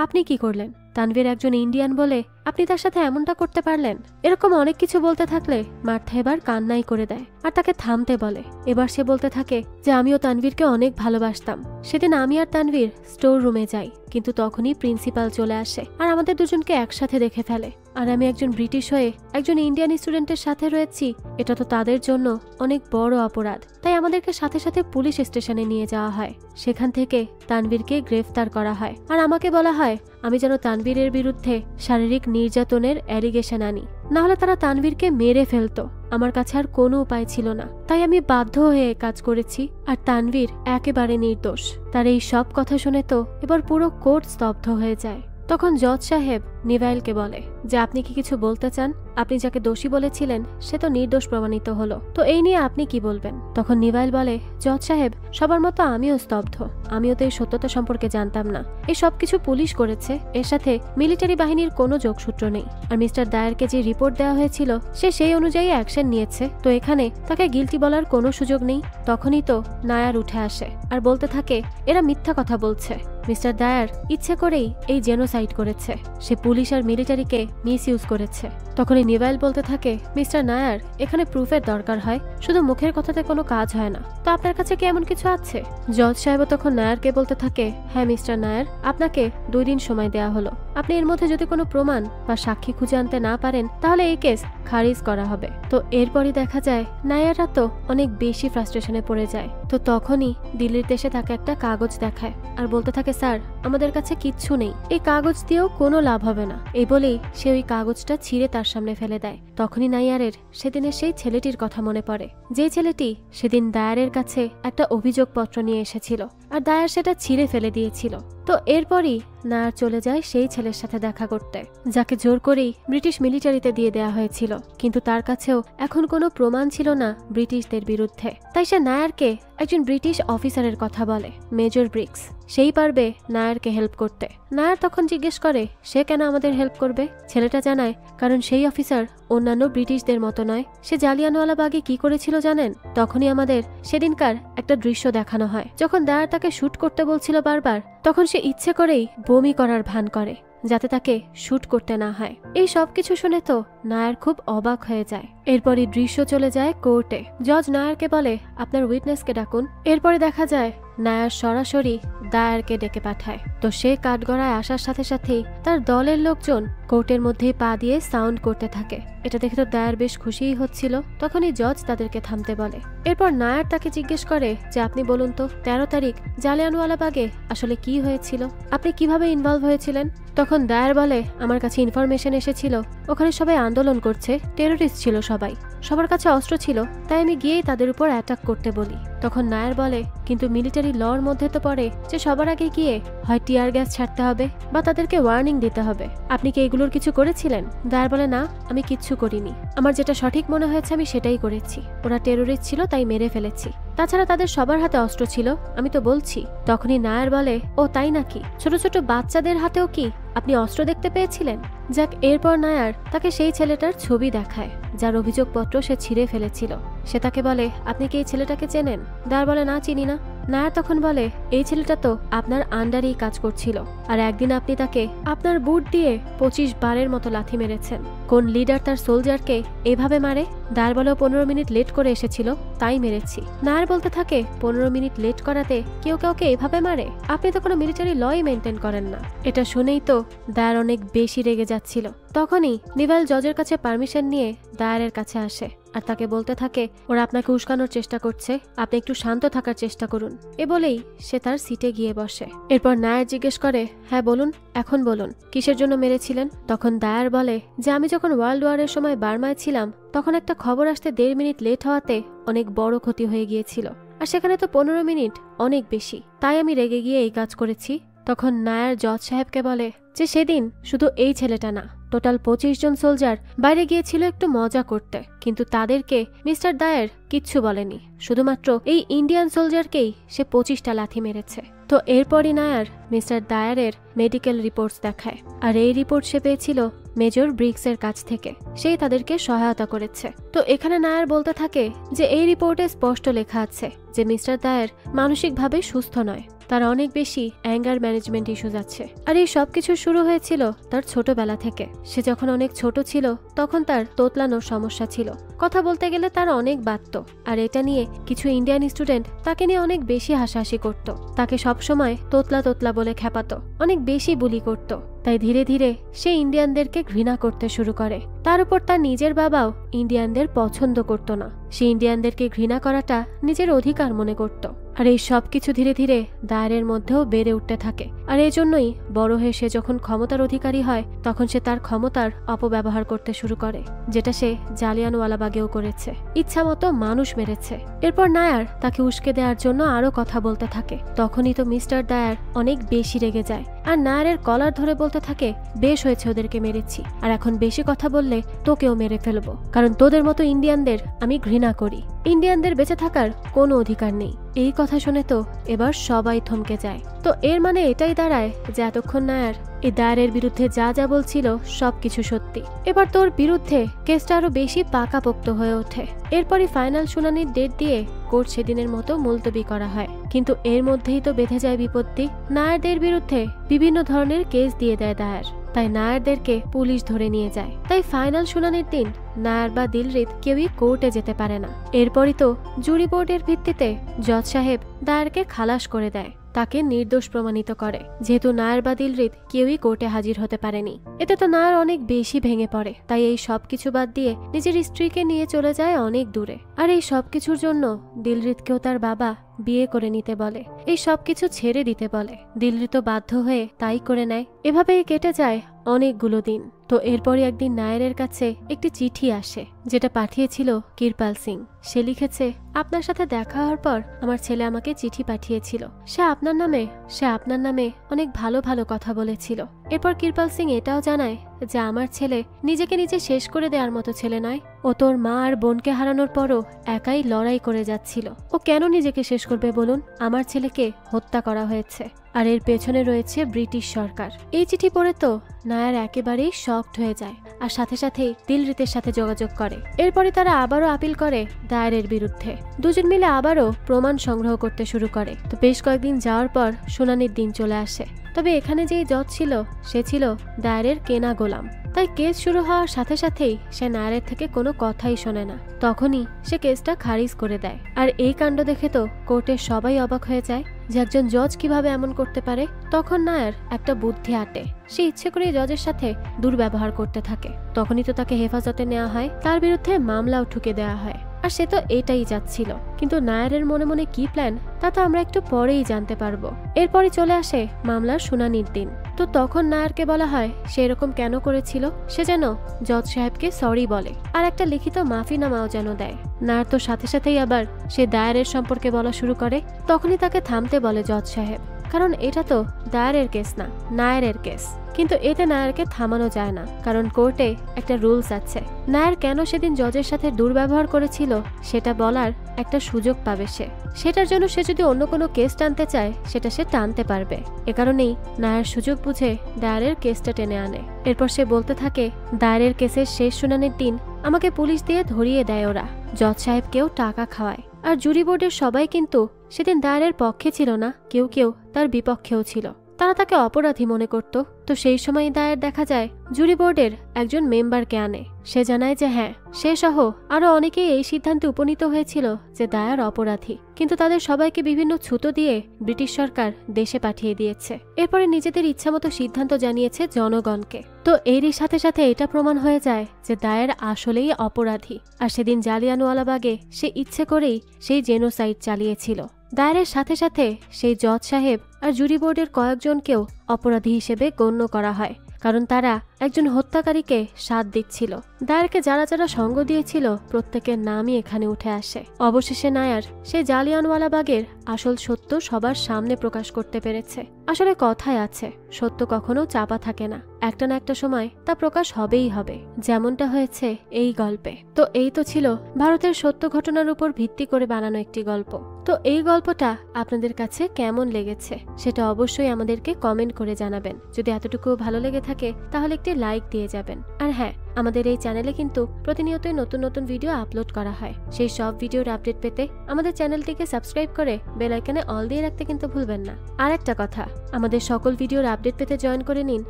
আপনি কি করলেন? তানভীর একজন ইন্ডিয়ান বলে আপনি তার সাথে এমনটা করতে পারলেন? এরকম অনেক কিছু বলতে থাকলে মার্থা এবার কান্নাই করে দেয় আর তাকে থামতে বলে। এবার সে বলতে থাকে যে আমিও তানভীরকে অনেক ভালোবাসতাম। সেদিন আমি আর তানভীর স্টোর রুমে যাই, কিন্তু তখনই প্রিন্সিপাল চলে আসে আর আমাদের দুজনকে একসাথে দেখে ফেলে। আর আমি একজন ব্রিটিশ হয়ে একজন ইন্ডিয়ান স্টুডেন্টের সাথে রয়েছি, এটা তো তাদের জন্য অনেক বড় অপরাধ। তাই আমাদেরকে সাথে সাথে পুলিশ স্টেশনে নিয়ে যাওয়া হয়। সেখান থেকে তানভীরকে গ্রেফতার করা হয় আর আমাকে বলা হয় আমি যেন তানভীরের বিরুদ্ধে শারীরিক নির্যাতনের অ্যালিগেশন আনি, না হলে তারা তানভীরকে মেরে ফেলতো। আমার কাছে আর কোনো উপায় ছিল না, তাই আমি বাধ্য হয়ে কাজ করেছি। আর তানভীর একেবারে নির্দোষ। তার এই সব কথা শুনে তো এবার পুরো কোর্ট স্তব্ধ হয়ে যায়। তখন জজ সাহেব নিভাইলকে বলে যে আপনি কি কিছু বলতে চান? আপনি যাকে দোষী বলেছিলেন সে তো নির্দোষ প্রমাণিত হলো, তো এই নিয়ে আপনি কি বলবেন? তখন নিভাইল বলে জজ সাহেব, সবার মতো আমিও স্তব্ধ। আমিও তো এই সত্যতা সম্পর্কে জানতাম না। এই সব কিছু পুলিশ করেছে, এর সাথে মিলিটারি বাহিনীর কোনো যোগসূত্র নেই। আর মিস্টার দায়ারকে যে রিপোর্ট দেওয়া হয়েছিল সে সেই অনুযায়ী অ্যাকশন নিয়েছে, তো এখানে তাকে গিলটি বলার কোনো সুযোগ নেই। তখনই তো নায়ার উঠে আসে আর বলতে থাকে এরা মিথ্যা কথা বলছে। মিস্টার দায়ার ইচ্ছে করেই এই জেনোসাইড করেছে, সে পুলিশ আর মিলিটারিকে মিসইউজ করেছে। তখনই নিভাইল বলতে থাকে মিস্টার নায়ার, এখানে প্রুফের দরকার হয়, শুধু মুখের কথাতে কোনো কাজ হয় না। তো আপনার কাছে কি এমন কিছু আছে? জজ সাহেব তখন নায়ারকে বলতে থাকে হ্যাঁ মিস্টার নায়ার, আপনাকে 2 দিন সময় দেয়া হলো। আপনি এর মধ্যে যদি কোনো প্রমাণ বা সাক্ষী খুঁজে আনতে না পারেন তাহলে এই কেস খারিজ করা হবে। তো এরপরই দেখা যায় নায়াররা তো অনেক বেশি ফ্রাস্ট্রেশনে পড়ে যায়। তো তখনই দিল্লির দেশে তাকে একটা কাগজ দেখায় আর বলতে থাকে স্যার আমাদের কাছে কিচ্ছু নেই, এই কাগজ দিয়েও কোনো লাভ হবে না। এই বলেই সে ওই কাগজটা ছিঁড়ে তার সামনে ফেলে দেয়। তখনই নায়ারের সেদিনের সেই ছেলেটির কথা মনে পড়ে, যে ছেলেটি সেদিন দায়ারের কাছে একটা অভিযোগপত্র নিয়ে এসেছিল আর দায়ার সেটা ছিঁড়ে ফেলে দিয়েছিল। তো এরপরই নায়ার চলে যায় সেই ছেলের সাথে দেখা করতে, যাকে জোর করেই ব্রিটিশ মিলিটারিতে দিয়ে দেয়া হয়েছিল, কিন্তু তার কাছেও এখন কোনো প্রমাণ ছিল না ব্রিটিশদের বিরুদ্ধে। তাই সে নায়ারকে একজন ব্রিটিশ অফিসারের কথা বলে, মেজর ব্রিক্স। সেই পারবে নায়ারকে হেল্প করতে। নায়ার তখন জিজ্ঞেস করে সে কেন আমাদের হেল্প করবে। ছেলেটা জানায় কারণ সেই অফিসার অন্যান্য ব্রিটিশদের মতো নয়। সে জালিয়ানওয়ালাবাগে কি করেছিল জানেন? তখনই আমাদের সেদিনকার একটা দৃশ্য দেখানো হয়। যখন দায়ার তাকে শুট করতে বলছিল বারবার, তখন সে ইচ্ছে করেই বমি করার ভান করে যাতে তাকে শুট করতে না হয়। এই সব কিছু শুনে তো নায়ার খুব অবাক হয়ে যায়। এরপরই দৃশ্য চলে যায় কোর্টে। জজ নায়ারকে বলে আপনার উইটনেসকে ডাকুন। এরপরে দেখা যায় নায়ার সরাসরি দায়ারকে ডেকে পাঠায়। তো সে কাঠগড়ায় আসার সাথে সাথেই তার দলের লোকজন কোর্টের মধ্যে পা দিয়ে সাউন্ড করতে থাকে। এটা দেখে তো দায়ার বেশ খুশিই হচ্ছিল। তখনই জজ তাদেরকে থামতে বলে। এরপর নায়ার তাকে জিজ্ঞেস করে যে আপনি বলুন তো 13 তারিখ জালিয়ানওয়ালাবাগে আসলে কি হয়েছিল, আপনি কিভাবে ইনভলভ হয়েছিলেন? তখন দায়ার বলে আমার কাছে ইনফরমেশন এসেছিল ওখানে সবাই আন্দোলন করছে, টেরোরিস্ট ছিল সবাই, সবার কাছে অস্ত্র ছিল, তাই আমি গিয়েই তাদের উপর অ্যাটাক করতে বলি। তখন নায়ার বলে কিন্তু মিলিটারি লর মধ্যে তো পড়ে যে সবার আগে গিয়ে হয় টিয়ার গ্যাস ছাড়তে হবে বা তাদেরকে ওয়ার্নিং দিতে হবে। আপনি কি এগুলোর কিছু করেছিলেন? দায়ার বলে না, আমি কিচ্ছু করিনি। আমার যেটা সঠিক মনে হয়েছে আমি সেটাই করেছি। ওরা টেরোরিস্ট ছিল তাই মেরে ফেলেছি। তাছাড়া তাদের সবার হাতে অস্ত্র ছিল, আমি তো বলছি। তখনই নায়ার বলে ও তাই নাকি? ছোট ছোট বাচ্চাদের হাতেও কি আপনি অস্ত্র দেখতে পেয়েছিলেন? যাক, এরপর নায়ার তাকে সেই ছেলেটার ছবি দেখায় যার অভিযোগপত্র সে ছিঁড়ে ফেলেছিল। সে তাকে বলে আপনি কি এই ছেলেটাকে চেনেন? দায়ার বলে না, চিনি না। নায়ার তখন বলে এই ছেলেটা তো আপনার আন্ডারেই কাজ করছিল, আর একদিন আপনি তাকে আপনার বুট দিয়ে 25 বারের মতো লাথি মেরেছেন। কোন লিডার তার সোলজারকে এভাবে মারে? দায়ার বলে 15 মিনিট লেট করে এসেছিল তাই মেরেছি। নায়ার বলতে থাকে 15 মিনিট লেট করাতে কেউ কাউকে এভাবে মারে? আপনি তো কোনো মিলিটারি লই মেনটেন করেন না। এটা শুনেই তো দায়ার অনেক বেশি রেগে যাচ্ছিল। তখনই নিভাল জজের কাছে পারমিশন নিয়ে দায়ারের কাছে আসে আর তাকে বলতে থাকে ওরা আপনাকে উস্কানোর চেষ্টা করছে, আপনি একটু শান্ত থাকার চেষ্টা করুন। এ বলেই সে তার সিটে গিয়ে বসে। এরপর নায়ার জিজ্ঞেস করে হ্যাঁ বলুন, এখন বলুন কিসের জন্য মেরেছিলেন? তখন দায়ার বলে যে আমি যখন ওয়ার্ল্ড ওয়ারের সময় বার্মায় ছিলাম তখন একটা খবর আসতে 1.5 মিনিট লেট হওয়াতে অনেক বড় ক্ষতি হয়ে গিয়েছিল, আর সেখানে তো 15 মিনিট অনেক বেশি, তাই আমি রেগে গিয়ে এই কাজ করেছি। তখন নায়ার জজ সাহেবকে বলে যে সেদিন শুধু এই ছেলেটা না, টোটাল 25 জন সোলজার বাইরে গিয়েছিল একটু মজা করতে, কিন্তু তাদেরকে মিস্টার দায়ার কিচ্ছু বলেনি। শুধুমাত্র এই ইন্ডিয়ান সোলজারকেই সে 25টা লাথি মেরেছে। তো এরপরই নায়ার মিস্টার দায়ারের মেডিকেল রিপোর্টস দেখায়, আর এই রিপোর্ট সে পেয়েছিল মেজর ব্রিক্সের কাছ থেকে। সেই তাদেরকে সহায়তা করেছে। তো এখানে নায়ার বলতে থাকে যে এই রিপোর্টে স্পষ্ট লেখা আছে যে মিস্টার দায়ার মানসিকভাবে সুস্থ নয়, তার অনেক বেশি অ্যাঙ্গার ম্যানেজমেন্ট ইস্যুস আছে। আর এই সবকিছু শুরু হয়েছিল তার ছোটবেলা থেকে। সে যখন অনেক ছোট ছিল তখন তার তোতলানোর সমস্যা ছিল, কথা বলতে গেলে তার অনেক বাধত। আর এটা নিয়ে কিছু ইন্ডিয়ান স্টুডেন্ট তাকে নিয়ে অনেক বেশি হাসাহাসি করত, তাকে সবসময় তোতলা তোতলা বলে খেপাতো, অনেক বেশি বুলি করত। তাই ধীরে ধীরে সে ইন্ডিয়ানদেরকে ঘৃণা করতে শুরু করে। তার উপর তার নিজের বাবাও ইন্ডিয়ানদের পছন্দ করত না। সে ইন্ডিয়ানদেরকে ঘৃণা করাটা নিজের অধিকার মনে করত। আর এই সবকিছু ধীরে ধীরে দায়ারের মধ্যেও বেড়ে উঠতে থাকে। আর এই জন্যই বড় হয়ে সে যখন ক্ষমতার অধিকারী হয় তখন সে তার ক্ষমতার অপব্যবহার করতে শুরু করে, যেটা সে জালিয়ানওয়ালাবাগেও করেছে। ইচ্ছা মতো মানুষ মেরেছে। এরপর নায়ার তাকে উস্কে দেওয়ার জন্য আরো কথা বলতে থাকে। তখনই তো মিস্টার দায়ার অনেক বেশি রেগে যায় আর নায়ারের কলার ধরে বলতে থাকে বেশ হয়েছে, ওদেরকে মেরেছি, আর এখন বেশি কথা বললে তোকেও মেরে ফেলবো, কারণ তোদের মতো ইন্ডিয়ানদের আমি ঘৃণা করি। ইন্ডিয়ানদের বেঁচে থাকার কোনো অধিকার নেই। এই কথা শুনে তো এবার সবাই থমকে যায়। তো এর মানে এটাই দাঁড়ায় যে এতক্ষণ নায়ার এই দায়ারের বিরুদ্ধে যা যা বলছিল সবকিছু সত্যি। এবার তোর বিরুদ্ধে কেসটা আরো বেশি পাকাপোক্ত হয়ে ওঠে। এরপরই ফাইনাল শুনানির ডেট দিয়ে কোর্ট সেদিনের মতো মুলতবি করা হয়। কিন্তু এর মধ্যেই তো বেঁধে যায় বিপত্তি। নায়ারদের বিরুদ্ধে বিভিন্ন ধরনের কেস দিয়ে দেয় দায়ার, তাই নায়ারদেরকে পুলিশ ধরে নিয়ে যায়। তাই ফাইনাল শুনানির দিন নায়ার বা দিলরিত কেউই কোর্টে যেতে পারে না। এরপরই তো জুরি বোর্ডের ভিত্তিতে জজ সাহেব দায়ারকে খালাস করে দেয়, তাকে নির্দোষ প্রমাণিত করে, যেহেতু নায়ার বা দিলরিত কেউই কোর্টে হাজির হতে পারেনি। এতে তো নায়ার অনেক বেশি ভেঙে পড়ে। তাই এই সবকিছু বাদ দিয়ে নিজের স্ত্রীকে নিয়ে চলে যায় অনেক দূরে। আর এই সবকিছুর জন্য দিলরিতকেও তার বাবা বিয়ে করে নিতে বলে, এই সবকিছু ছেড়ে দিতে বলে। দিলরিত বাধ্য হয়ে তাই করে নেয়। এভাবেই কেটে যায় অনেকগুলো দিন। তো এরপরই একদিন নায়ারের কাছে একটি চিঠি আসে, যেটা পাঠিয়েছিল কিরপাল সিং। সে লিখেছে আপনার সাথে দেখা হওয়ার পর আমার ছেলে আমাকে চিঠি পাঠিয়েছিল। সে আপনার নামে অনেক ভালো ভালো কথা বলেছিল। এরপর কিরপাল সিং এটাও জানায় যে আমার ছেলে নিজেকে নিজে শেষ করে দেওয়ার মতো ছেলে নয়, ও ও তোর মা আর বোনকে হারানোর পরও একাই লড়াই করে যাচ্ছিল। ও কেন নিজেকে শেষ করবে বলুন? আমার ছেলেকে হত্যা করা হয়েছে, আর এর পেছনে রয়েছে ব্রিটিশ সরকার। এই চিঠি পড়ে তো নায়ার একেবারেই শকড হয়ে যায়, আর সাথে সাথেই দিলরিতের সাথে যোগাযোগ করে। এরপরে তারা আবারও আপিল করে দায়েরের বিরুদ্ধে। দুজন মিলে আবারও প্রমাণ সংগ্রহ করতে শুরু করে। তো বেশ কয়েকদিন যাওয়ার পর শুনানির দিন চলে আসে। তবে এখানে যেই জজ ছিল সে ছিল দায়েরের কেনা গোলাম। তাই কেস শুরু হওয়ার সাথে সাথেই সে নায়ারের থেকে কোনো কথাই শোনে না। তখনই সে কেসটা খারিজ করে দেয়। আর এই কাণ্ড দেখে তো কোর্টের সবাই অবাক হয়ে যায় যে একজন জজ কিভাবে এমন করতে পারে। তখন নায়ার একটা বুদ্ধি আটে। সে ইচ্ছে করে জজের সাথে দুর্ব্যবহার করতে থাকে। তখনই তো তাকে হেফাজতে নেওয়া হয়, তার বিরুদ্ধে মামলাও ঠুকে দেওয়া হয়। আর সে তো এটাই চাচ্ছিল। কিন্তু নায়ারের মনে মনে কি প্ল্যান তা তো আমরা একটু পরেই জানতে পারবো। এরপরই চলে আসে মামলার শুনানির দিন। তো তখন নায়ারকে বলা হয় সে এরকম কেন করেছিল, সে যেন জজ সাহেবকে সরি বলে আর একটা লিখিত মাফিনামাও যেন দেয়। নায়ার তো সাথে সাথেই আবার সে দায়েরের সম্পর্কে বলা শুরু করে। তখনই তাকে থামতে বলে জজ সাহেব, কারণ এটা তো দায়েরের কেস না, নায়ারের কেস। কিন্তু এতে নায়ারকে থামানো যায় না, কারণ কোর্টে একটা রুলস আছে। নায়ার কেন সেদিন জজের সাথে দুর্ব্যবহার করেছিল সেটা বলার একটা সুযোগ পাবে সে। সেটার জন্য সে যদি অন্য কোনো কেস টানতে চায় সেটা সে টানতে পারবে। এ কারণেই নায়ার সুযোগ বুঝে দায়েরের কেসটা টেনে আনে। এরপর সে বলতে থাকে, দায়েরের কেসের শেষ শুনানির দিন আমাকে পুলিশ দিয়ে ধরিয়ে দেয় ওরা, জজ সাহেবকেও টাকা খাওয়ায়। আর জুরি বোর্ডের সবাই কিন্তু সেদিন দায়েরের পক্ষে ছিল না, কেউ কেউ তার বিপক্ষেও ছিল। তারা তাকে অপরাধী মনে করত। তো সেই সময় দায়ের দেখা যায় জুরি বোর্ডের একজন মেম্বারকে আনে। সে জানায় যে হ্যাঁ, সে সহ আরো অনেকেই এই সিদ্ধান্তে উপনীত হয়েছিল যে দায়ার অপরাধী, কিন্তু তাদের সবাইকে বিভিন্ন ছুতো দিয়ে ব্রিটিশ সরকার দেশে পাঠিয়ে দিয়েছে। এরপরে নিজেদের ইচ্ছামতো সিদ্ধান্ত জানিয়েছে জনগণকে। তো এরই সাথে সাথে এটা প্রমাণ হয়ে যায় যে দায়ের আসলেই অপরাধী। আর সেদিন জালিয়ানওয়ালাবাগে সে ইচ্ছে করেই সেই জেনোসাইড চালিয়েছিল। দায়েরের সাথে সাথে সেই জজ সাহেব আর জুরি বোর্ডের কয়েকজনকেও অপরাধী হিসেবে গণ্য করা হয়, কারণ তারা একজন হত্যাকারীকে সাথ দিচ্ছিল। দায়েরকে যারা যারা সঙ্গ দিয়েছিল প্রত্যেকের নামই এখানে উঠে আসে। অবশেষে নায়ার সেই জালিয়ানওয়ালাবাগের আসল সত্য সবার সামনে প্রকাশ করতে পেরেছে। আসলে কথায় আছে, সত্য কখনো চাপা থাকে না, একটা না একটা সময় তা প্রকাশ হবেই হবে, যেমনটা হয়েছে এই গল্পে। তো এই তো ছিল ভারতের সত্য ঘটনার উপর ভিত্তি করে বানানো একটি গল্প। তো এই গল্পটা আপনাদের কাছে কেমন লেগেছে সেটা অবশ্যই আমাদেরকে কমেন্ট করে জানাবেন। যদি এতটুকু ভালো লেগে থাকে তাহলে একটি লাইক দিয়ে যাবেন। আর হ্যাঁ, আমাদের এই চ্যানেলে কিন্তু প্রতিনিয়তই নতুন নতুন ভিডিও আপলোড করা হয়। সেই সব ভিডিওর আপডেট পেতে আমাদের চ্যানেলটিকে সাবস্ক্রাইব করে বেল আইকনে অল দিয়ে রাখতে কিন্তু ভুলবেন না। আর একটা কথা, আমাদের সকল ভিডিওর আপডেট পেতে জয়েন করে নিন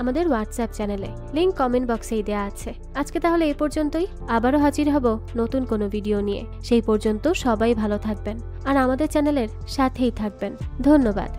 আমাদের হোয়াটসঅ্যাপ চ্যানেলে, লিংক কমেন্ট বক্সেই দেওয়া আছে। আজকে তাহলে এই পর্যন্তই, আবারও হাজির হব নতুন কোনো ভিডিও নিয়ে। সেই পর্যন্ত সবাই ভালো থাকবেন আর আমাদের চ্যানেলের সাথেই থাকবেন। ধন্যবাদ।